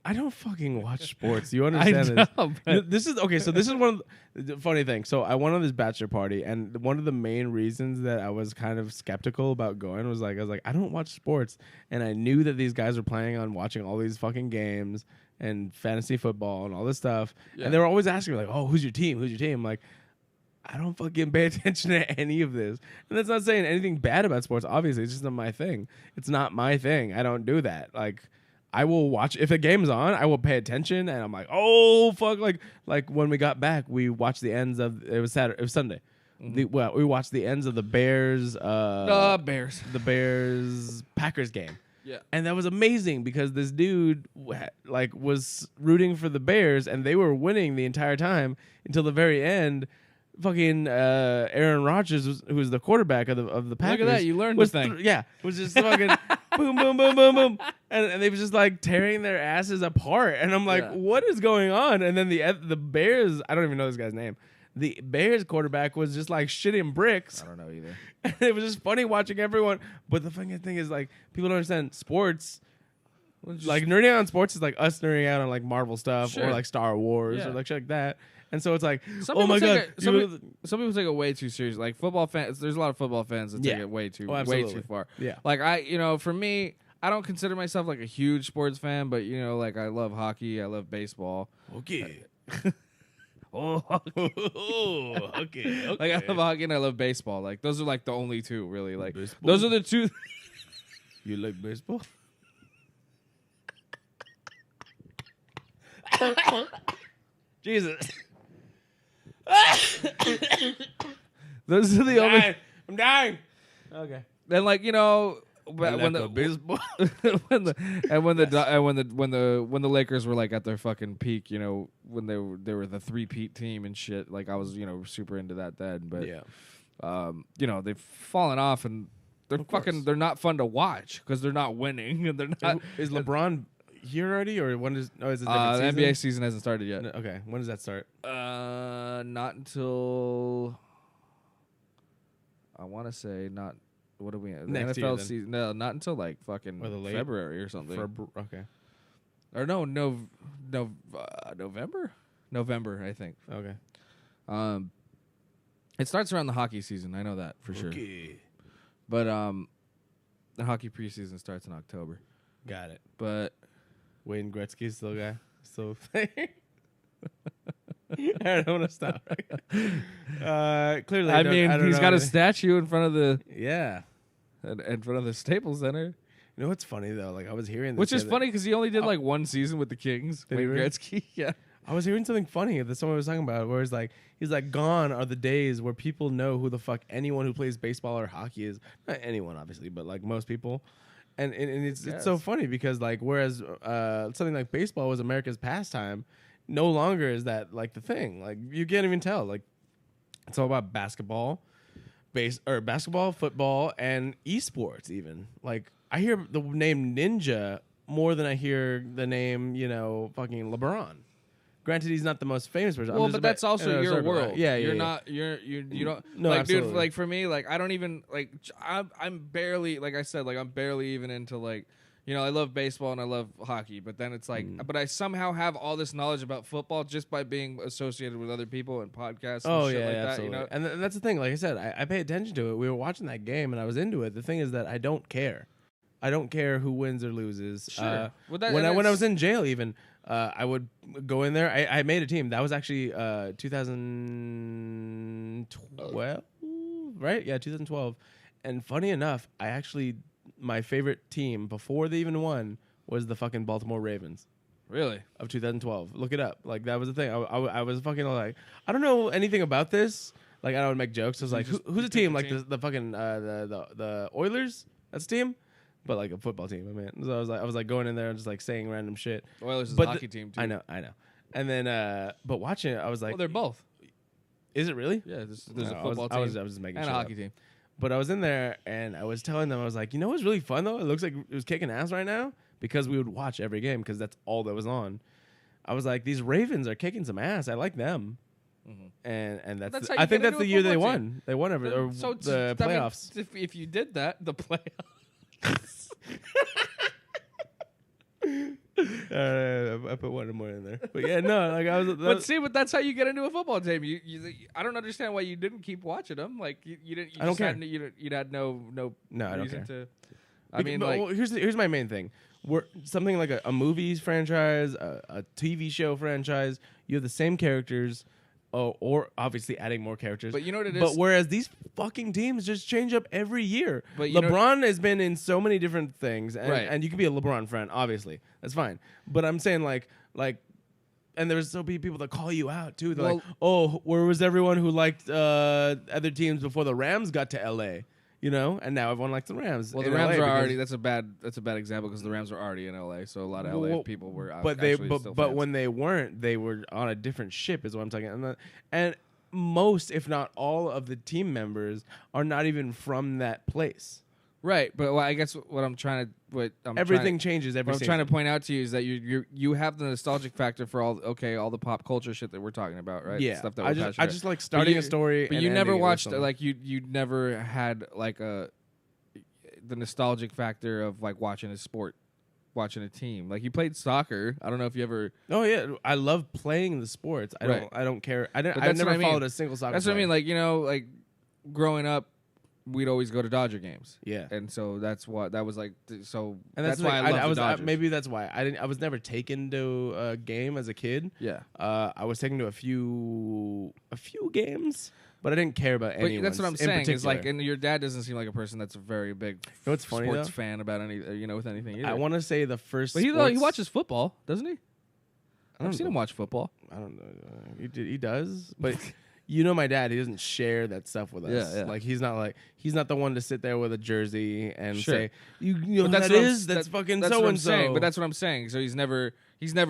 I don't fucking watch sports. You understand this? know, but This is okay. So this is one of the funny thing. So I went on this bachelor party, and one of the main reasons that I was kind of skeptical about going was I was like, I don't watch sports, and I knew that these guys were planning on watching all these fucking games and fantasy football and all this stuff, Yeah. and they were always asking me like, "Oh, who's your team? Who's your team?" I'm like, I don't fucking pay attention to any of this, and that's not saying anything bad about sports. Obviously, it's just not my thing. It's not my thing. I don't do that. Like. I will watch if a game's on. I will pay attention, and I'm like, oh fuck! Like when we got back, we watched the ends of it was Saturday, it was Sunday. Mm-hmm. We watched the ends of the Bears, Bears. the Bears Packers game, Yeah. and that was amazing because this dude was rooting for the Bears, and they were winning the entire time until the very end. Fucking Aaron Rodgers, who was the quarterback of the Packers. Look at that, you learned was the thing. was just fucking boom, boom, boom, boom, boom, and they were just like tearing their asses apart. And I'm like, Yeah. what is going on? And then the Bears, I don't even know this guy's name. The Bears quarterback was just like shitting bricks. I don't know either. And it was just funny watching everyone. But the funny thing is, like, people don't understand sports. Like nerding out on sports is like us nerding out on like Marvel stuff Sure. or like Star Wars Yeah. or like shit like that. And so it's like, Some oh people my take god, some people take it way too serious. Like football fans, there's a lot of football fans that take Yeah. it way too absolutely. far. Yeah. Like for me, I don't consider myself like a huge sports fan, but like I love hockey, I love baseball. okay. Oh, okay. like I love hockey and I love baseball. Like those are like the only two really. Like Baseball? those are the two. You like baseball? Jesus. Those are the only. I'm dying. Okay. Then like when the baseball. when the Lakers were like at their fucking peak, you know, when they were the 3-peat team and shit. Like I was, you know, super into that then, but you know, they've fallen off and they're not fun to watch because they're not winning and they're not. Is LeBron here already, or when is? Oh, is it the NBA season hasn't started yet. Okay, when does that start? Not until I want to say not. What are we at? The Next NFL year, then. season? No, not until like fucking February or something. Okay. Or November. November, I think. Okay. It starts around the hockey season. I know that for sure. But the hockey preseason starts in October. Got it. But Wayne Gretzky still guy. Still. I don't want to stop. Clearly, I mean, he's got a anything. statue in front of the in front of the Staples Center. You know what's funny though? Like I was hearing this Which is the other- funny because he only did like one season with the Kings. Did he Wayne really? Gretzky, yeah. I was hearing something funny that someone was talking about, where he's like, gone are the days where people know who the fuck anyone who plays baseball or hockey is. Not anyone, obviously, but like most people. And it's so funny because like whereas something like baseball was America's pastime, no longer is that like the thing. Like you can't even tell. Like it's all about basketball, football, and esports. Even like I hear the name Ninja more than I hear the name, you know, fucking LeBron. Granted, he's not the most famous person. Well, but that's also your world. Yeah, you're yeah. not. You don't. No, like, absolutely. dude. Like for me, like I don't even like. I'm barely. Like I said, like I'm barely even into like. You know, I love baseball and I love hockey, but then it's like, but I somehow have all this knowledge about football just by being associated with other people and podcasts. And shit like that, absolutely. you know? And that's the thing. Like I said, I pay attention to it. We were watching that game and I was into it. The thing is that I don't care. I don't care who wins or loses. Sure. When I was in jail, even I would go in there. I made a team. That was actually 2012, right? Yeah, 2012. And funny enough, my favorite team before they even won was the fucking Baltimore Ravens. Really? Of 2012. Look it up. Like that was the thing. I was fucking like, I don't know anything about this. Like I don't make jokes. I was like, who's a team? Like the fucking the Oilers? That's a team? But like a football team, I mean. So I was like going in there and just like saying random shit. Oilers is a hockey team too. I know. And then but watching it, I was like, Well, they're both. Is it really? Yeah, there's a No, football team I was just making and a shit hockey up. team. But I was in there and I was telling them, I was like, you know what's really fun though? It looks like it was kicking ass right now because we would watch every game because that's all that was on. I was like, these Ravens are kicking some ass. I like them. And that's how you I think get that's into the a year they football won. team. They won the playoffs. If you did that, the playoffs. I put one more in there, but yeah, no, like I was. But that's how you get into a football team. I don't understand why you didn't keep watching them. Like you didn't. You I don't just care. You had no I don't reason care. to. I mean, like, well, here's my main thing. We're something like a movies franchise, a TV show franchise. You have the same characters, or obviously adding more characters. But you know what it is? But whereas these fucking teams just change up every year. But you know- LeBron has been in so many different things, and, Right. and you can be a LeBron fan, obviously. That's fine. But I'm saying like. And there's so many people that call you out too. They're like, "Oh, where was everyone who liked other teams before the Rams got to LA?" You know, and now everyone likes the Rams. well, the in Rams LA are because- already. That's a bad example because the Rams are already in LA. So a lot of LA Well, people were. But still fans. when they weren't, they were on a different ship. Is what I'm talking. And most, if not all, of the team members are not even from that place. Right, but I guess Everything changes every What I'm season. trying to point out to you is that you have the nostalgic factor for all the pop culture shit that we're talking about, right? Yeah, Stuff that I we're just passionate about. like starting you- a story. But and you never ending it with watched something. like you never had like the nostalgic factor of like watching a sport, watching a team. Like you played soccer. I don't know if you ever. Oh yeah, I love playing the sports. I Right. don't care. But I've that's never what I mean. followed a single soccer. That's what I player. mean. Like like growing up, we'd always go to Dodger games. Yeah. And so that's what that was like. So And that's the why thing, I love the was Dodgers. maybe that's why I was never taken to a game as a kid. Yeah. I was taken to a few games, but I didn't care about But anyone. that's what I'm saying. Is like, and your dad doesn't seem like a person that's a very big know what's funny, sports though? fan about any, with anything either. I want to say the first. But he sports- watches football, doesn't he? I've don't seen him know. watch football. I don't know. He does, but you know, my dad, he doesn't share that stuff with us. Yeah. Like he's not the one to sit there with a jersey and Sure. say, you know, But that's fucking that's so what I'm and saying. so. But that's what I'm saying. So he's never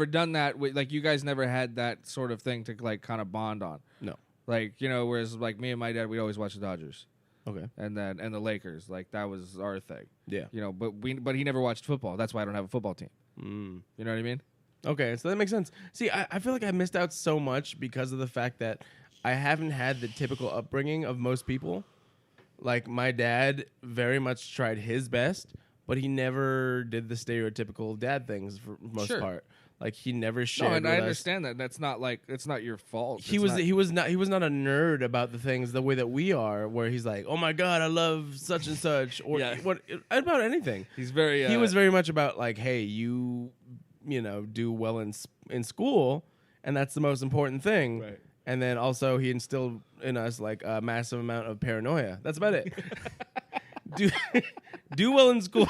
done that with, like, you guys never had that sort of thing to like kind of bond on. No. Like, you know, whereas like me and my dad, we always watch the Dodgers. Okay. And the Lakers, like that was our thing. Yeah. You know, but he never watched football. That's why I don't have a football team. Mm. You know what I mean? Okay, so that makes sense. See, I feel like I missed out so much because of the fact that I haven't had the typical upbringing of most people. Like, my dad very much tried his best, but he never did the stereotypical dad things for the most part. Like, he never shared. No, and with I us. understand that. That's not like, it's not your fault. He was not a nerd about the things the way that we are, where he's like, oh my god, I love such and such, or what about anything. He's very. He was very much about like, hey, you know, do well in school, and that's the most important thing. Right. And then also he instilled in us like a massive amount of paranoia. That's about it. do well in school.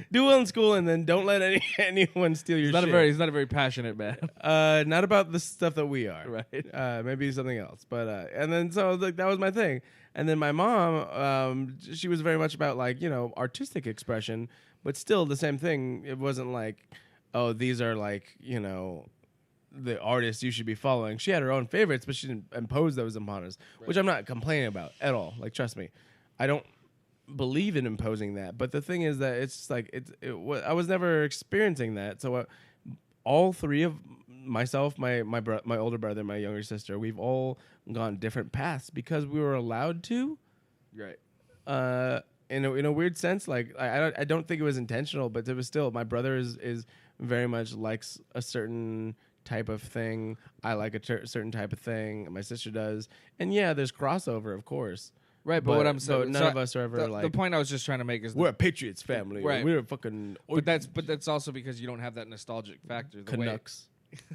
Do well in school, and then don't let anyone steal your shit. He's not a very passionate man. Not about the stuff that we are. Right. Maybe something else. But and then so like that was my thing. And then my mom, she was very much about like, you know, artistic expression, but still the same thing. It wasn't like, oh, these are like, you know, the artists you should be following. She had her own favorites, but she didn't impose those upon us, which I'm not complaining about at all. Like, trust me, I don't believe in imposing that. But the thing is that it's just like I was never experiencing that. So all three of myself, my older brother, my younger sister, we've all gone different paths because we were allowed to. Right. In a weird sense, like I don't think it was intentional, but it was still. My brother is very much likes a certain type of thing. I like a certain type of thing. And my sister does, and yeah, there's crossover, of course. Right, but what I'm saying, so none of us are ever like. The point I was just trying to make is we're a Patriots family. Right. We're a fucking. But that's also because you don't have that nostalgic factor. The Canucks.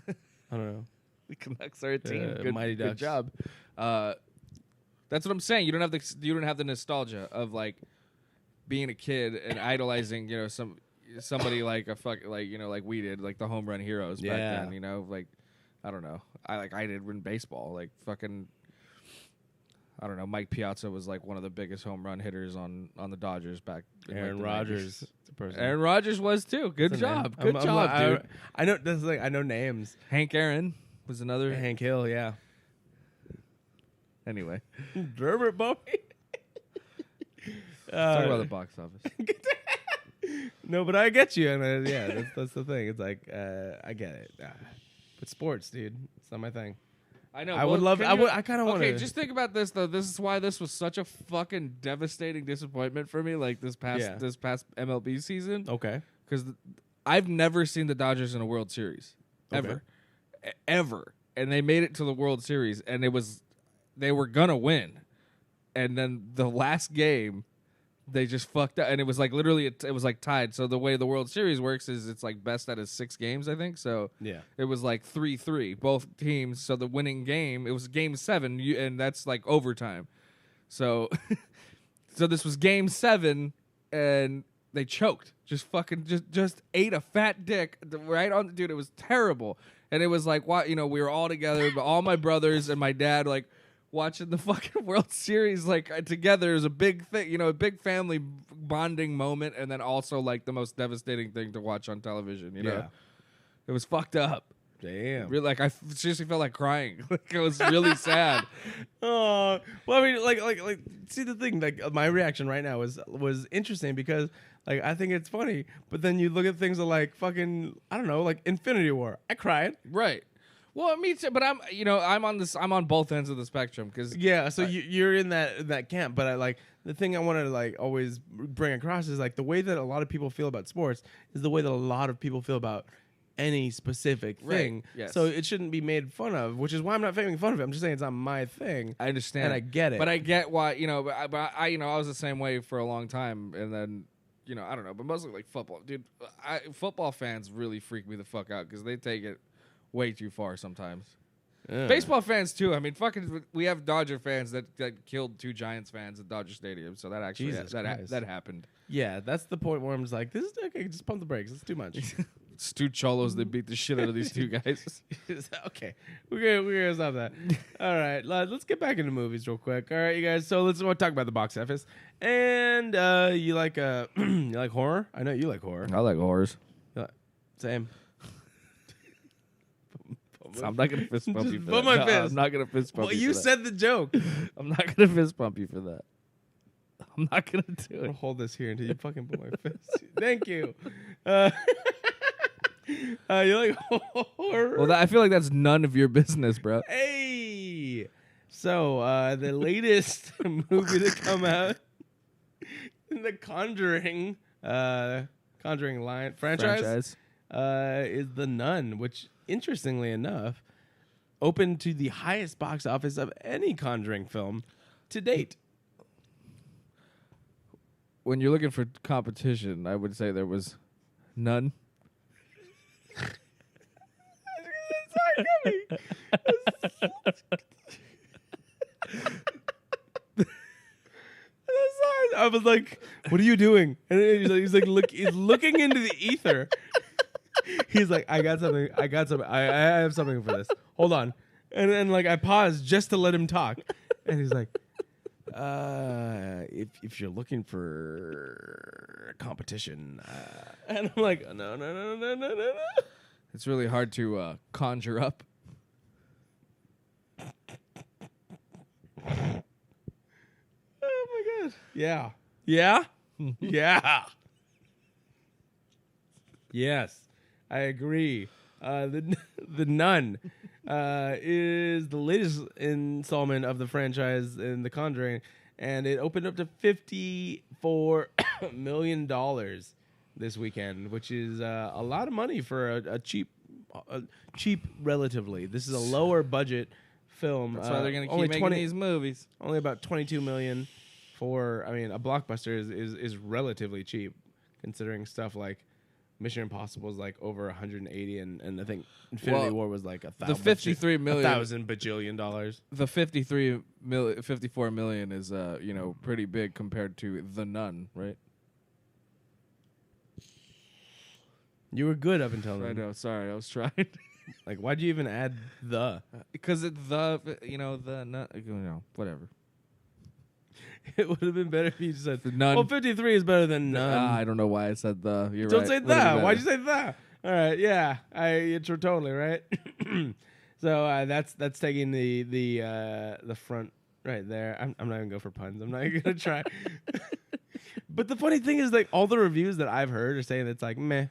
I don't know. The Canucks are a team. Mighty Good Ducks. job. That's what I'm saying. You don't have the nostalgia of like being a kid and idolizing, you know, somebody like like we did, like the home run heroes back then. You know, like I don't know. I did in baseball, like fucking. I don't know. Mike Piazza was like one of the biggest home run hitters on the Dodgers back. Aaron Rodgers. Aaron Rodgers was too. Good job. Good job, dude. I know this is like I know names. Hank Aaron was another. Hank Hill, yeah. Anyway, Dermot Bobby. talk about the box office. No, but I get you, and yeah, that's the thing. It's like I get it, but sports, dude, it's not my thing. I know. I would love. I kind of want to. Okay, just think about this though. This is why this was such a fucking devastating disappointment for me. Like this past MLB season. Okay. Because I've never seen the Dodgers in a World Series ever, ever, and they made it to the World Series, and they were gonna win, and then the last game. They just fucked up, and it was like literally, it was like tied. So the way the World Series works is it's like best out of 6 games, I think. So yeah, it was like 3-3, both teams. So the winning game, it was Game 7, and that's like overtime. So, so this was Game 7, and they choked. Just ate a fat dick right on, dude. It was terrible, and it was like, what, you know, we were all together, but all my brothers and my dad, like. Watching the fucking World Series like together is a big thing, you know, a big family bonding moment, and then also like the most devastating thing to watch on television. You know, it was fucked up. Damn, really, like I seriously felt like crying. Like it was really sad. Oh, well, I mean, like, see the thing, like my reaction right now was interesting because like I think it's funny, but then you look at things like fucking I don't know, like Infinity War. I cried. Right. Well, me too, but I'm on both ends of the spectrum because so you're in that camp. But I like the thing I want to like always bring across is like the way that a lot of people feel about sports is the way that a lot of people feel about any specific thing. Right. Yes. So it shouldn't be made fun of, which is why I'm not making fun of it. I'm just saying it's not my thing. I understand, and I get it. But I get why But I I was the same way for a long time, and then I don't know, but mostly like football, dude. Football fans really freak me the fuck out because they take it way too far sometimes. Baseball fans too. I mean, fucking, we have Dodger fans that killed 2 Giants fans at Dodger Stadium. So that actually that happened. Yeah, that's the point where I'm just like, this is okay. Just pump the brakes. It's too much. It's two cholos that beat the shit out of these two guys. Okay, we're gonna stop that. All right, let's get back into movies real quick. All right, you guys. So we'll talk about the box office. And you like you like horror? I know you like horror. I like horrors. Same. I'm not gonna fist bump you for that. My fist. I'm not gonna fist bump you. Well, you said the joke. I'm not gonna fist bump you for that. I'm not gonna do I'll it. hold this here until you fucking put my fist. Thank you. You like horror? Well, I feel like that's none of your business, bro. Hey. So the latest movie to come out in the Conjuring line franchise. Is The Nun, which, interestingly enough, opened to the highest box office of any Conjuring film to date. When you're looking for competition, I would say there was none. I was like, "What are you doing?" And he's looking into the ether. He's like, I got something. I have something for this. Hold on. And then like I paused just to let him talk. And he's like, if you're looking for competition, and I'm like, no. It's really hard to conjure up. Oh my god. Yeah. Yeah. Yeah. Yes. I agree. The Nun is the latest installment of the franchise in The Conjuring, and it opened up to $54 million this weekend, which is a lot of money for a cheap, relatively. This is a lower budget film. That's why they're going to keep making these movies. Only about $22 million for. I mean, a blockbuster is relatively cheap, considering stuff like Mission Impossible is like over 180, and I think Infinity War was like the 53 million, $1,000 bajillion dollars. The 54 million is pretty big compared to The Nun, right? You were good up until then. I know. Sorry, I was trying. Like, why'd you even add the? Because it's the Nun. Whatever. It would have been better if you said The Nun. Well, 53 is better than none. I don't know why I said the. You're Don't right. say that. Why'd you say that? All right, yeah, you're totally right. So that's taking the front right there. I'm not gonna go for puns. I'm not even gonna try. But the funny thing is, like, all the reviews that I've heard are saying it's like meh,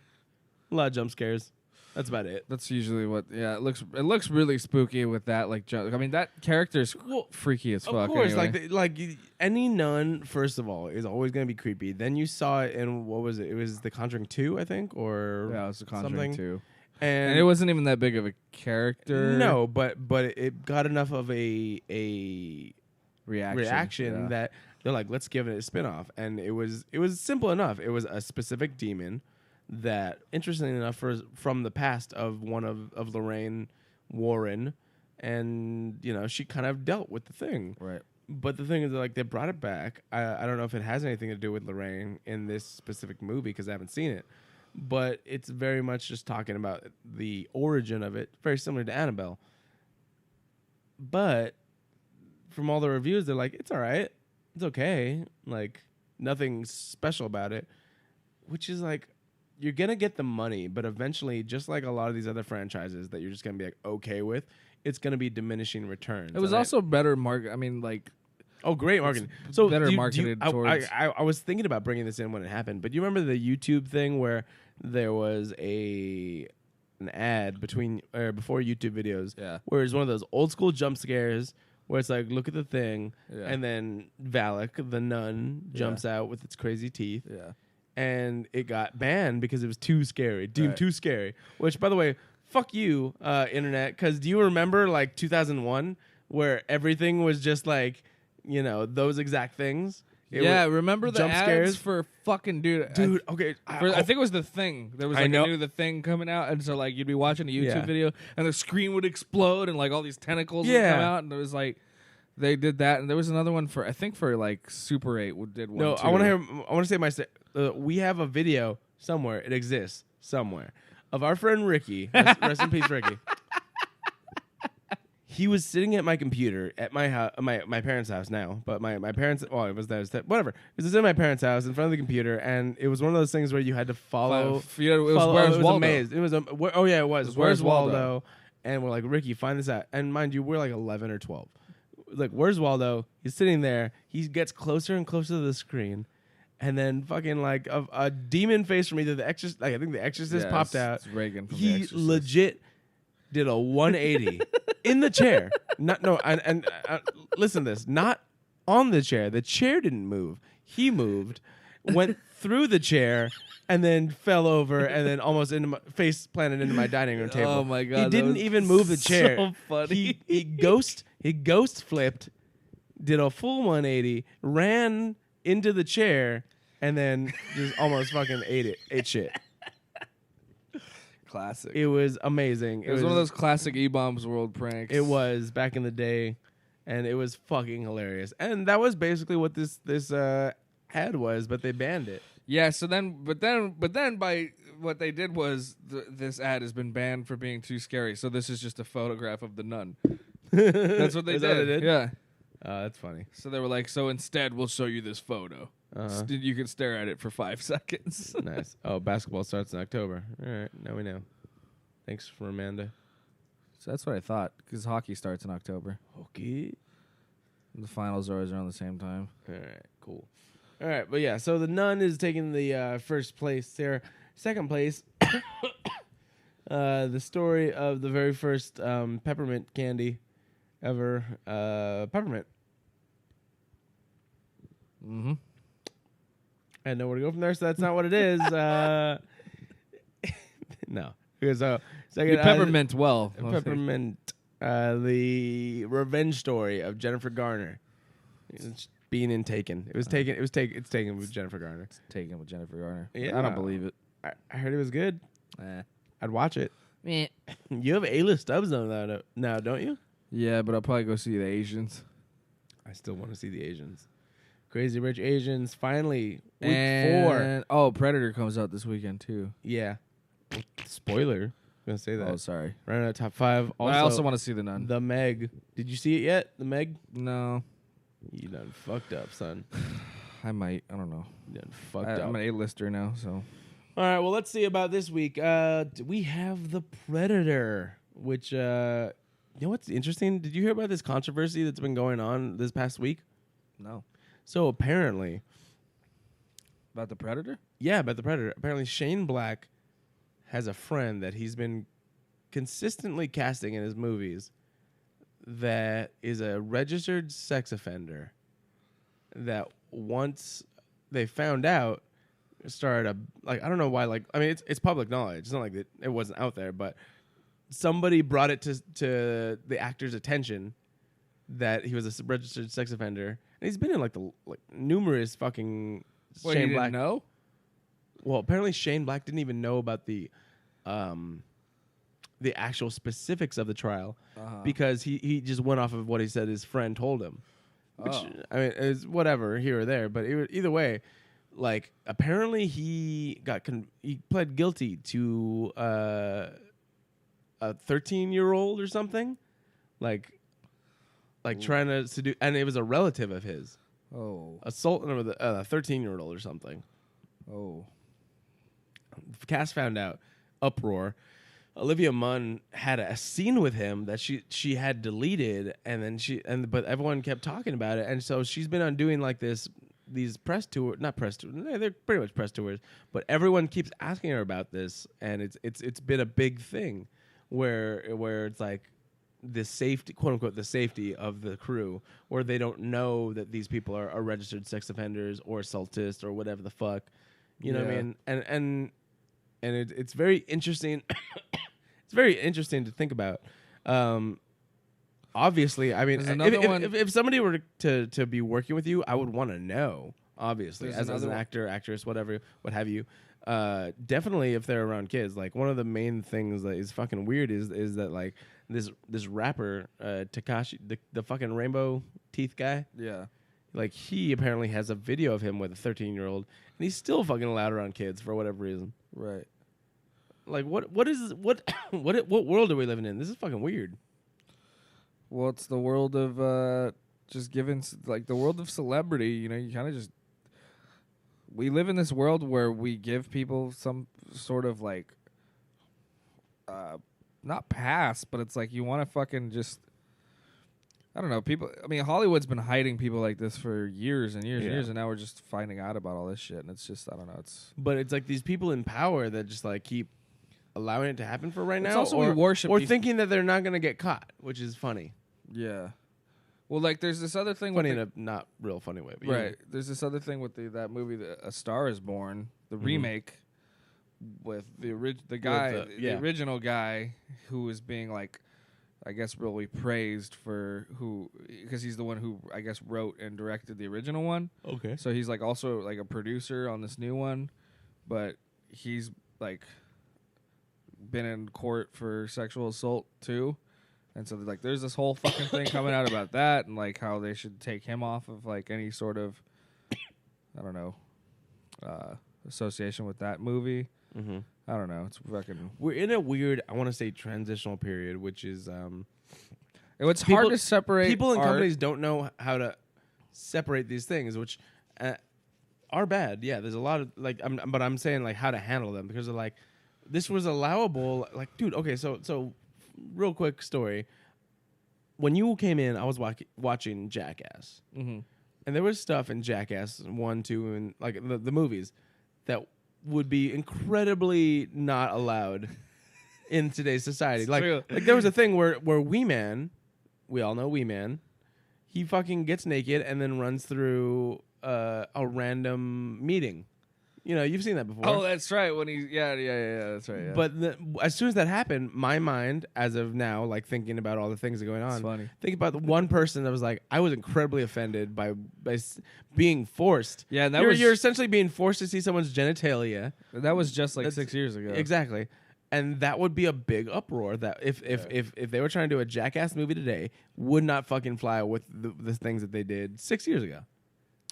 a lot of jump scares. That's about it. That's usually what. Yeah, it looks really spooky with that. Like, I mean, that character's freaky as fuck. Of course, anyway. like any nun, first of all, is always going to be creepy. Then you saw it in, what was it? It was The Conjuring 2, I think, or yeah, it was The Conjuring something. 2. And it wasn't even that big of a character. No, but it got enough of a reaction that they're like, let's give it a spinoff. And it was simple enough. It was a specific demon that, interestingly enough, from the past of one of Lorraine Warren, and she kind of dealt with the thing. Right. But the thing is, like, they brought it back. I don't know if it has anything to do with Lorraine in this specific movie because I haven't seen it. But it's very much just talking about the origin of it, very similar to Annabelle. But from all the reviews, they're like, it's all right. It's okay. Like, nothing special about it. Which is like, you're going to get the money, but eventually, just like a lot of these other franchises that you're just going to be like okay with, it's going to be diminishing returns. It was also better market. I mean, like, great marketing. So better marketed towards. I was thinking about bringing this in when it happened, but you remember the YouTube thing where there was an ad before YouTube videos, where it's one of those old school jump scares where it's like, look at the thing, and then Valak, the nun, jumps out with its crazy teeth. Yeah. And it got banned because it was too scary, deemed too scary. Which, by the way, fuck you, internet, because do you remember like 2001 where everything was just like, those exact things? Remember the jump ads scares for fucking dude? Okay. I think it was The Thing. There was like a new The Thing coming out, and so like you'd be watching a YouTube video, and the screen would explode, and like all these tentacles would come out, and it was like. They did that, and there was another one for like Super 8 did one. No, too. I want to say we have a video somewhere. It exists somewhere of our friend Ricky. Rest in peace, Ricky. He was sitting at my computer at my house, my parents' house now, but my parents, well, it was theirs, whatever. It was in my parents' house in front of the computer, and it was one of those things where you had to follow. It was Where's Waldo? Amazed. It was it was Where's Waldo? And we're like, Ricky, find this out. And mind you, we're like 11 or 12. Like, where's Waldo? He's sitting there. He gets closer and closer to the screen, and then fucking like a demon face from either the Exorcist, like I think the Exorcist popped out. It's Reagan from The He Exorcist. legit did a 180 in the chair. Listen to this. Not on the chair. The chair didn't move. He moved, went through the chair, and then fell over, and then almost face planted into my dining room table. Oh my God, He didn't even move the chair. so funny. He ghost flipped, did a full 180, ran into the chair, and then just almost fucking ate shit. Classic. It was amazing. It was one of those classic E-Bombs World pranks. It was back in the day, and it was fucking hilarious. And that was basically what this ad was, but they banned it. Yeah. So then, but then by what they did was this ad has been banned for being too scary. So this is just a photograph of the nun. That's what they Is did. that what they did? Yeah. That's funny. So they were like, so instead we'll show you this photo. You can stare at it for 5 seconds. Nice. Oh, basketball starts in October. All right, now we know. Thanks for Amanda. So that's what I thought, because hockey starts in October. Okay. The finals are always around the same time. All right, cool. All right, but yeah, so the nun is taking the first place there. Second place, the story of the very first peppermint candy ever. Peppermint. Mm-hmm. I know where to go from there, so that's not what it is. No. So second, Peppermint well. Peppermint. The revenge story of Jennifer Garner. It's being in Taken. It's taken with Jennifer Garner. Taken with Jennifer Garner. Yeah. I don't believe it. I heard it was good. I'd watch it. Meh. You have A-list stubs on that now, don't you? Yeah, but I'll probably go see the Asians. I still want to see the Asians. Crazy Rich Asians. Finally, week 4. Oh, Predator comes out this weekend too. Yeah. Spoiler. I'm gonna say that. Oh, sorry. Right out of top 5. I also want to see The Nun. The Meg. Did you see it yet? The Meg? No. You done fucked up, son. I might. I don't know. You done fucked up. I'm an A-lister now, so. All right, well, let's see about this week. We have The Predator, which, you know what's interesting? Did you hear about this controversy that's been going on this past week? No. So apparently, About the Predator? yeah, about The Predator. Apparently, Shane Black has a friend that he's been consistently casting in his movies that is a registered sex offender that once they found out started I don't know why, I mean it's public knowledge. It's not like it wasn't out there, but somebody brought it to the actor's attention that he was a registered sex offender, and he's been in numerous fucking Wait, Shane you Black. didn't know? Well, apparently Shane Black didn't even know about the actual specifics of the trial because he just went off of what he said his friend told him. Which, I mean, is whatever here or there, but either way, apparently he he pled guilty to a 13-year-old or something, trying to seduce, and it was a relative of his. Oh. Assaulting with a 13-year-old or something. Oh. The cast found out, uproar. Olivia Munn had a scene with him that she had deleted, and then but everyone kept talking about it, and so she's been on doing these press tour, not press tours, they're pretty much press tours, but everyone keeps asking her about this, and it's been a big thing where it's the safety, quote unquote, the safety of the crew, where they don't know that these people are registered sex offenders or assaultists or whatever the fuck, you know what I mean? And it's very interesting. It's very interesting to think about. Obviously, I mean, if somebody were to be working with you, I would want to know. Obviously, as an actor, actress, whatever, what have you. Definitely, if they're around kids, one of the main things that is fucking weird is that this rapper Tekashi, the fucking rainbow teeth guy. Yeah. He apparently has a video of him with a 13-year-old, and he's still fucking allowed around kids for whatever reason. Right. Like what is what world are we living in? This is fucking weird. Well, it's the world of just giving, like the world of celebrity. You know, you kind of just. We live in this world where we give people some sort of like, not pass, but it's like you want to fucking just. I don't know. People. I mean, Hollywood's been hiding people like this for years and years and years, and now we're just finding out about all this shit. And it's just, I don't know. But it's like these people in power that just like keep allowing it to happen for right now. Also or we worship or these thinking that they're not gonna get caught, which is funny. Yeah. Well, like there's this other thing. Funny with in a not real funny way. But right. There's this other thing with that movie, A Star Is Born, the remake with the original guy who was being like, I guess really praised for because he's the one who I guess wrote and directed the original one. Okay. So he's like also like a producer on this new one, but he's like been in court for sexual assault too. And so like there's this whole fucking thing coming out about that and like how they should take him off of like any sort of I don't know association with that movie. Mm-hmm. I don't know. It's fucking. We're in a weird, I want to say, transitional period, which is it's hard to separate. People in art. companies don't know how to separate these things, which are bad. Yeah, there's a lot of like, but I'm saying like how to handle them because of like this was allowable. Like, dude, okay, so real quick story. When you came in, I was watching Jackass, and there was stuff in Jackass 1, 2, and like the movies that would be incredibly not allowed in today's society. Like there was a thing where Wee Man, we all know Wee Man, he fucking gets naked and then runs through a random meeting. You know, you've seen that before. Oh, that's right. When he, yeah, that's right. Yeah. But as soon as that happened, my mind, as of now, like thinking about all the things that are going on, funny. think about the one person that was like, I was incredibly offended by being forced. Yeah, and you're essentially being forced to see someone's genitalia. That was just like 6 years ago. Exactly. And that would be a big uproar that if they were trying to do a Jackass movie today, would not fucking fly with the things that they did 6 years ago.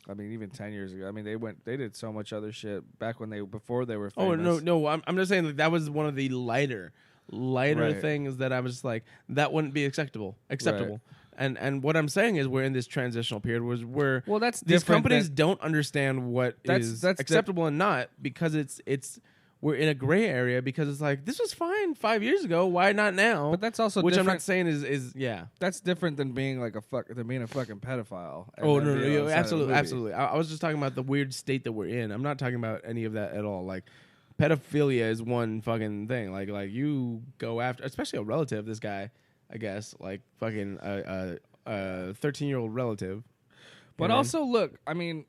I mean, even 10 years ago. I mean, they did so much other shit back before they were Oh famous. no! I'm just saying that was one of the lighter right. things that I was just like that wouldn't be acceptable. Right. And what I'm saying is we're in this transitional period where that's these different companies don't understand what is acceptable and not because it's we're in a gray area because it's like this was fine 5 years ago. Why not now? But that's also which different. I'm not saying is yeah. That's different than being like a fucking pedophile. Oh no, absolutely. I was just talking about the weird state that we're in. I'm not talking about any of that at all. Like pedophilia is one fucking thing. Like you go after, especially a relative. This guy, I guess, like fucking a 13-year-old relative. But also, look, I mean.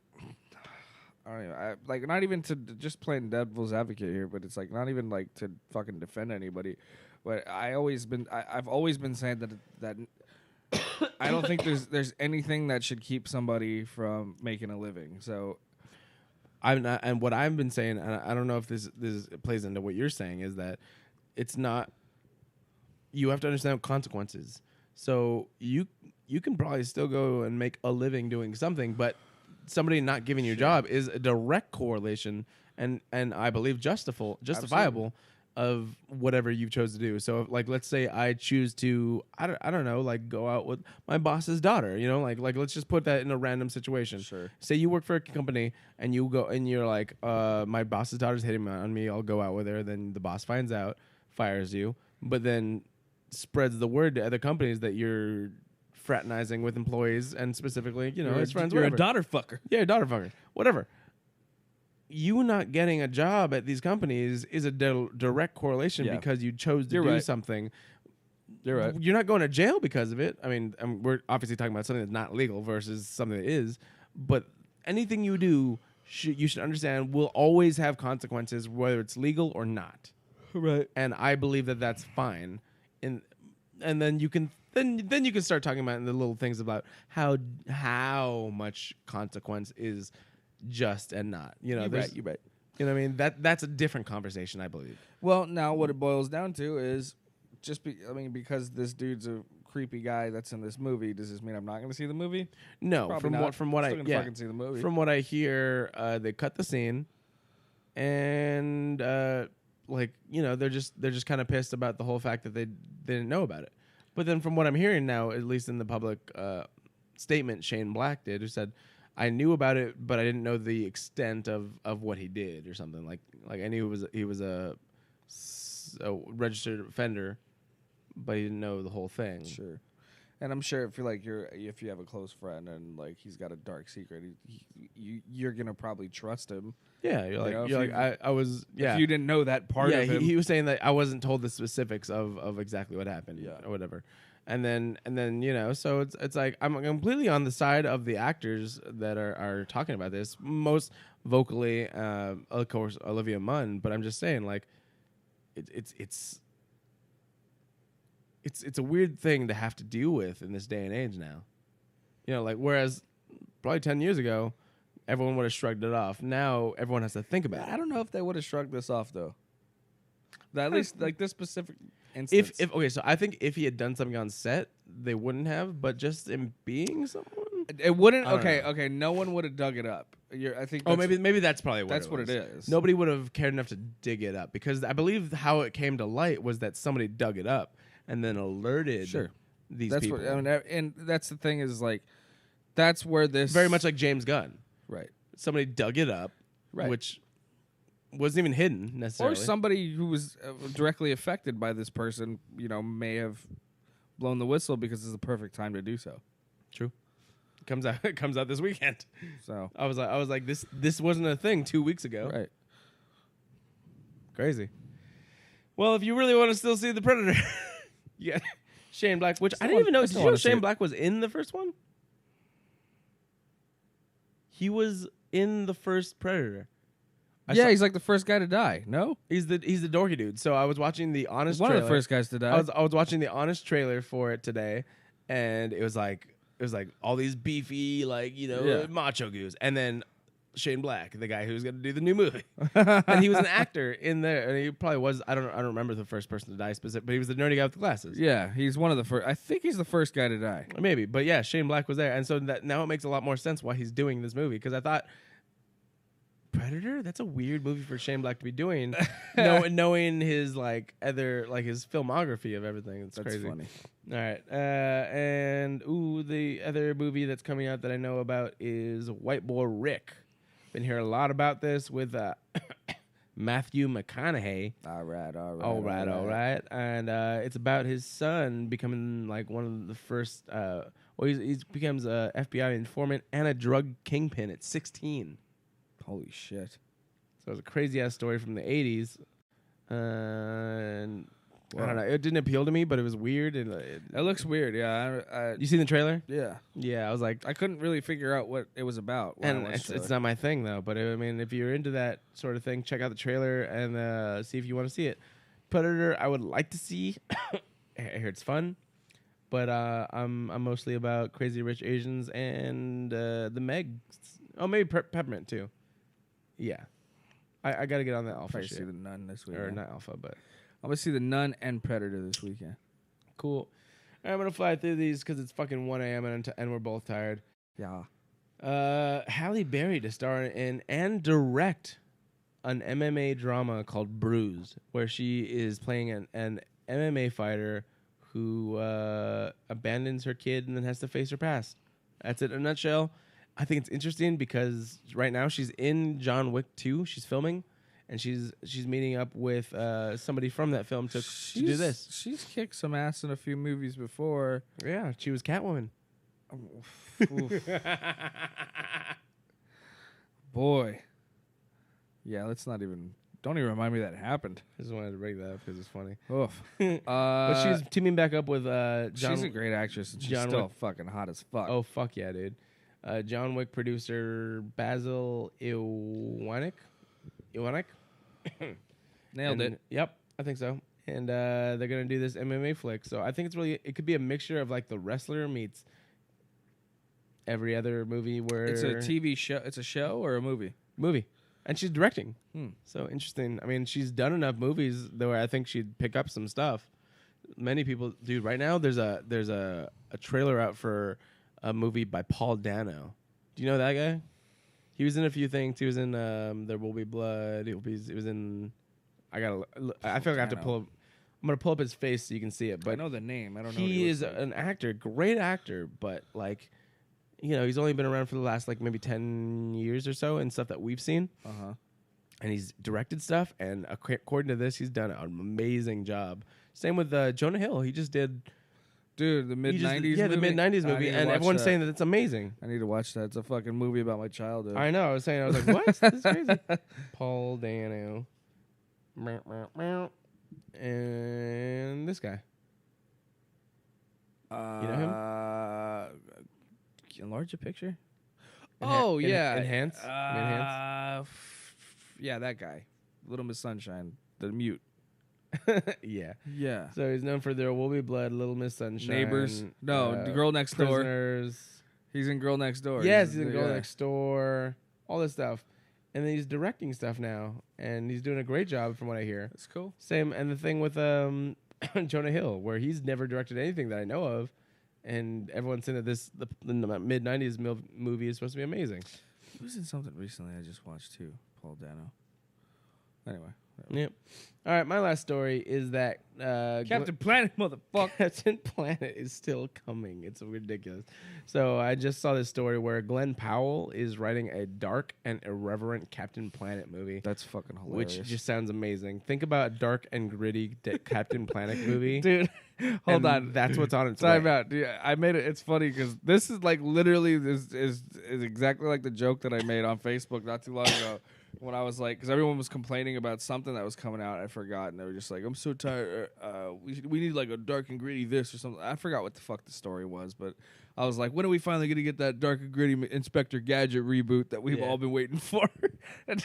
I don't know. Like not even to just playing devil's advocate here, but it's like not even like to fucking defend anybody. But I've always been saying that I don't think there's anything that should keep somebody from making a living. So I'm not, and what I've been saying, and I don't know if this plays into what you're saying, is that it's not. You have to understand consequences. So you can probably still go and make a living doing something, but somebody not giving you a job is a direct correlation and I believe justifiable Absolutely. of whatever you chose to do. So like let's say I choose to I don't know, like go out with my boss's daughter, you know, like let's just put that in a random situation. Sure. Say you work for a company and you go and you're like my boss's daughter's hitting on me, I'll go out with her, then the boss finds out, fires you, but then spreads the word to other companies that you're fraternizing with employees and specifically, you know, his friends. You're whatever. a daughter fucker. Yeah, a daughter fucker. Whatever. You not getting a job at these companies is a direct correlation because you chose to do something. You're right. You're not going to jail because of it. I mean, we're obviously talking about something that's not legal versus something that is. But anything you do, you should understand will always have consequences, whether it's legal or not. Right. And I believe that that's fine. And then you can. Then you can start talking about the little things about how much consequence is just and not. You know, you're right. You know what I mean? That's a different conversation, I believe. Well, now what it boils down to is because this dude's a creepy guy that's in this movie, does this mean I'm not going to see the movie? No, Probably from what I fucking see the movie. From what I hear, they cut the scene and like, you know, they're just kind of pissed about the whole fact that they didn't know about it. But then from what I'm hearing now, at least in the public statement, Shane Black did, who said, I knew about it, but I didn't know the extent of what he did or something. Like I knew he was a registered offender, but he didn't know the whole thing. Sure. And I'm sure if you have a close friend and like he's got a dark secret, you're gonna probably trust him. Yeah, I was. Yeah, if you didn't know that part of him. He was saying that I wasn't told the specifics of exactly what happened. Or whatever. And then you know, so it's like I'm completely on the side of the actors that are talking about this, most vocally, of course, Olivia Munn. But I'm just saying, like, it's a weird thing to have to deal with in this day and age now. You know, like, whereas probably 10 years ago, everyone would have shrugged it off. Now everyone has to think about it. I don't know if they would have shrugged this off though. At least like this specific instance. If okay, so I think if he had done something on set, they wouldn't have. But just in being someone, it wouldn't. I don't know. Okay. No one would have dug it up. I think. Maybe that's probably what that's it what was. it is. Nobody would have cared enough to dig it up because I believe how it came to light was that somebody dug it up and then alerted these that's people. What, I mean, and that's the thing is like, that's where this Very much like James Gunn. right. Somebody dug it up, which wasn't even hidden necessarily. Or somebody who was directly affected by this person, you know, may have blown the whistle because it's the perfect time to do so. True. It comes out this weekend. So I was like, this wasn't a thing 2 weeks ago. right. Crazy. Well, if you really want to still see The Predator, yeah, Shane Black, which I didn't even know. Did you know Shane Black was in the first one? He was in the first Predator. He's like the first guy to die. No, he's the dorky dude. So I was watching the Honest. One trailer. of the first guys to die. I was watching the Honest trailer for it today, and it was like all these beefy, like, you know, macho goos, and then Shane Black, the guy who's going to do the new movie, and he was an actor in there, and he probably was. I don't remember the first person to die specific, but he was the nerdy guy with the glasses. Yeah, he's one of the first. I think he's the first guy to die. Maybe, but yeah, Shane Black was there, and so that now it makes a lot more sense why he's doing this movie, because I thought Predator, that's a weird movie for Shane Black to be doing, knowing his like his filmography of everything. That's crazy. Funny. All right, and the other movie that's coming out that I know about is White Boy Rick. Been hearing a lot about this with Matthew McConaughey. All right. And it's about his son becoming like one of the first. He becomes a FBI informant and a drug kingpin at 16. Holy shit! So it was a crazy ass story from the 80s. And I don't know. It didn't appeal to me, but it was weird. And it looks weird. Yeah. You seen the trailer? Yeah. Yeah. I was like, I couldn't really figure out what it was about. And it's not my thing though. But I mean, if you're into that sort of thing, check out the trailer and see if you want to see it. Predator, I would like to see. I hear it's fun, but I'm mostly about Crazy Rich Asians and the Meg. Oh, maybe Peppermint too. Yeah. I got to get on that Alpha shit. See the Nun this week. Or not Alpha, but I'm going to see the Nun and Predator this weekend. Cool. I'm going to fly through these because it's fucking 1 a.m. and we're both tired. Yeah. Halle Berry to star in and direct an MMA drama called Bruise, where she is playing an MMA fighter who abandons her kid and then has to face her past. That's it in a nutshell. I think it's interesting because right now she's in John Wick 2. She's filming, and she's meeting up with somebody from that film to do this. She's kicked some ass in a few movies before. Yeah, she was Catwoman. Boy. Yeah, don't even remind me that happened. I just wanted to bring that up because it's funny. Oof. But she's teaming back up with John. She's a great actress, and she's still fucking hot as fuck. Oh, fuck yeah, dude. John Wick producer Basil Iwanek. Nailed it. Yep, I think so. And they're gonna do this MMA flick. So I think it could be a mixture of like The Wrestler meets every other movie where it's a TV show. It's a show or a movie? Movie. And she's directing. So interesting. I mean, she's done enough movies where I think she'd pick up some stuff. Many people, dude. Right now, there's a trailer out for a movie by Paul Dano. Do you know that guy? He was in a few things. He was in There Will Be Blood. He was in I feel like I have to pull. I'm gonna pull up his face so you can see it. But I know the name. I don't know. he is an actor, great actor, but like, he's only been around for the last like maybe 10 years or so and stuff that we've seen. And he's directed stuff, and according to this, he's done an amazing job. Same with Jonah Hill. He just did. Dude, the mid-90s the mid-90s movie, and everyone's saying that it's amazing. I need to watch that. It's a fucking movie about my childhood. I know. I was like, what? This is crazy. Paul Dano. And this guy. You know him? Enlarge the picture? yeah. Enhance? Yeah, that guy. Little Miss Sunshine. The mute. Yeah. Yeah. So he's known for There Will Be Blood, Little Miss Sunshine. Neighbors. No, Girl Next Door. Prisoners. He's in Girl Next Door. Yes, he's in Girl Next Door. All this stuff. And then he's directing stuff now. And he's doing a great job from what I hear. That's cool. Same. And the thing with Jonah Hill, where he's never directed anything that I know of. And everyone's saying that the mid-90s movie is supposed to be amazing. He was in something recently I just watched too. Paul Dano. Anyway. Yep. All right, my last story is that Captain Planet, motherfucker. Captain Planet is still coming. It's ridiculous. So I just saw this story where Glenn Powell is writing a dark and irreverent Captain Planet movie. That's fucking hilarious. Which just sounds amazing. Think about a dark and gritty Captain Planet movie. Dude, hold on. That's what's on its way. Time out. Dude, I made it. It's funny because this is like literally this is exactly like the joke that I made on Facebook not too long ago. When I was like, because everyone was complaining about something that was coming out, I forgot, and they were just like, "I'm so tired. We need like a dark and gritty this or something." I forgot what the fuck the story was, but I was like, "When are we finally gonna get that dark and gritty Inspector Gadget reboot that we've all been waiting for?" And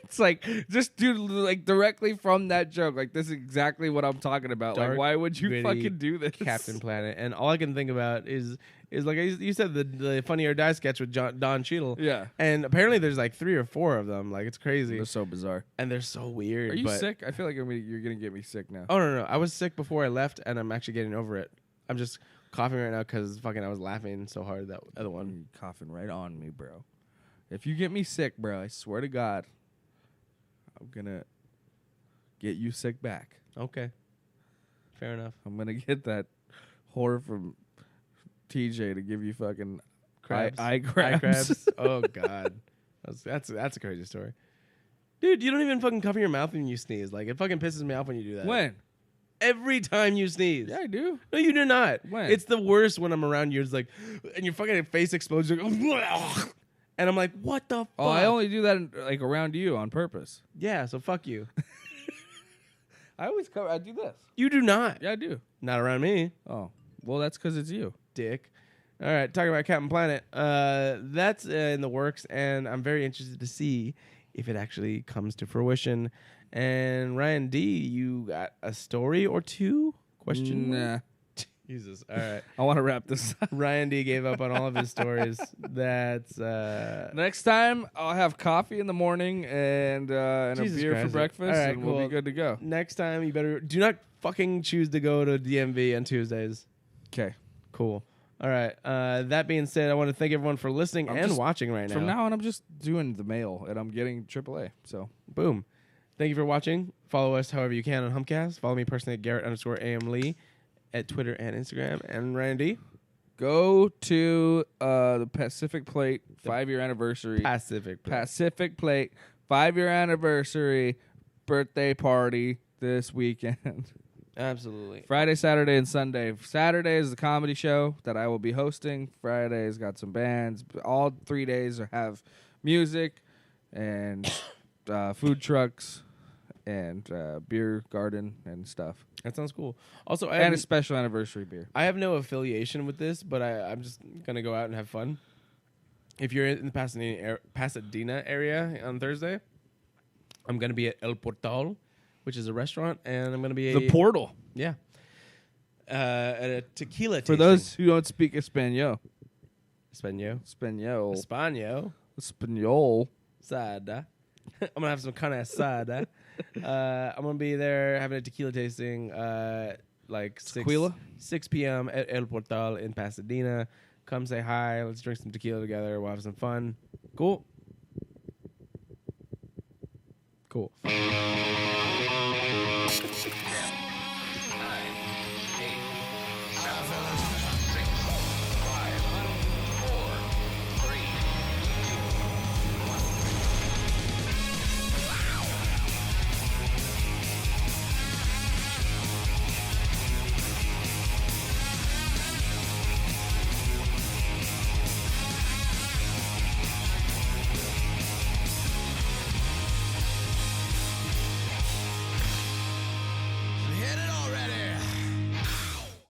it's like, just dude, like directly from that joke, like this is exactly what I'm talking about. Dark, like, why would you gritty fucking do this, Captain Planet? And all I can think about is like you said the Funny or Die sketch with Don Cheadle. Yeah. And apparently there's like 3 or 4 of them. Like it's crazy. They're so bizarre. And they're so weird. Are you sick? I feel like you're gonna get me sick now. Oh no, I was sick before I left, and I'm actually getting over it. I'm just coughing right now because fucking I was laughing so hard that other one. You're coughing right on me, bro. If you get me sick, bro, I swear to God, I'm gonna get you sick back. Okay. Fair enough. I'm gonna get that whore from TJ to give you fucking Crabs. eye crabs. Eye crabs. Oh God, that's a crazy story, dude. You don't even fucking cover your mouth when you sneeze. Like it fucking pisses me off when you do that. When? Every time you sneeze. Yeah, I do. No, you do not. When? It's the worst when I'm around you. It's like, and your fucking face explodes. You're like, and I'm like, what the fuck? Oh, I only do that like around you on purpose. Yeah, so fuck you. I always cover. I do this. You do not. Yeah, I do. Not around me. Oh, well, that's because it's you. Dick. All right, talking about Captain Planet. That's in the works, and I'm very interested to see if it actually comes to fruition. And Ryan D, you got a story or two? Question? Nah. Jesus. All right. I want to wrap this up. Ryan D gave up on all of his stories. That's Next time, I'll have coffee in the morning and a Jesus beer Christ. for breakfast, All right, and we'll cool. be good to go. Next time, you better do not fucking choose to go to DMV on Tuesdays. Okay. Cool. All right. That being said, I want to thank everyone for listening and just- watching right now. From now on, I'm just doing the mail, and I'm getting AAA. So Boom. Thank you for watching. Follow us however you can on Humpcast. Follow me personally at Garrett_AM Lee at Twitter and Instagram. And Randy. go to the Pacific Plate 5-year anniversary. Pacific Plate 5-year anniversary birthday party this weekend. Absolutely. Friday, Saturday, and Sunday. Saturday is the comedy show that I will be hosting. Friday's got some bands. All 3 days have music and food trucks and beer garden and stuff. That sounds cool. Also, And a special anniversary beer. I have no affiliation with this, but I'm just going to go out and have fun. If you're in the Pasadena area on Thursday, I'm going to be at El Portal, which is a restaurant, and I'm going to be The Portal. Yeah. At a tequila For tasting. those who don't speak Espanol. Espanol. Espanol. Sada. I'm going to have some carne asada. I'm going to be there having a tequila tasting like 6 p.m. at El Portal in Pasadena. Come say hi. Let's drink some tequila together. We'll have some fun. Cool. 10, 9,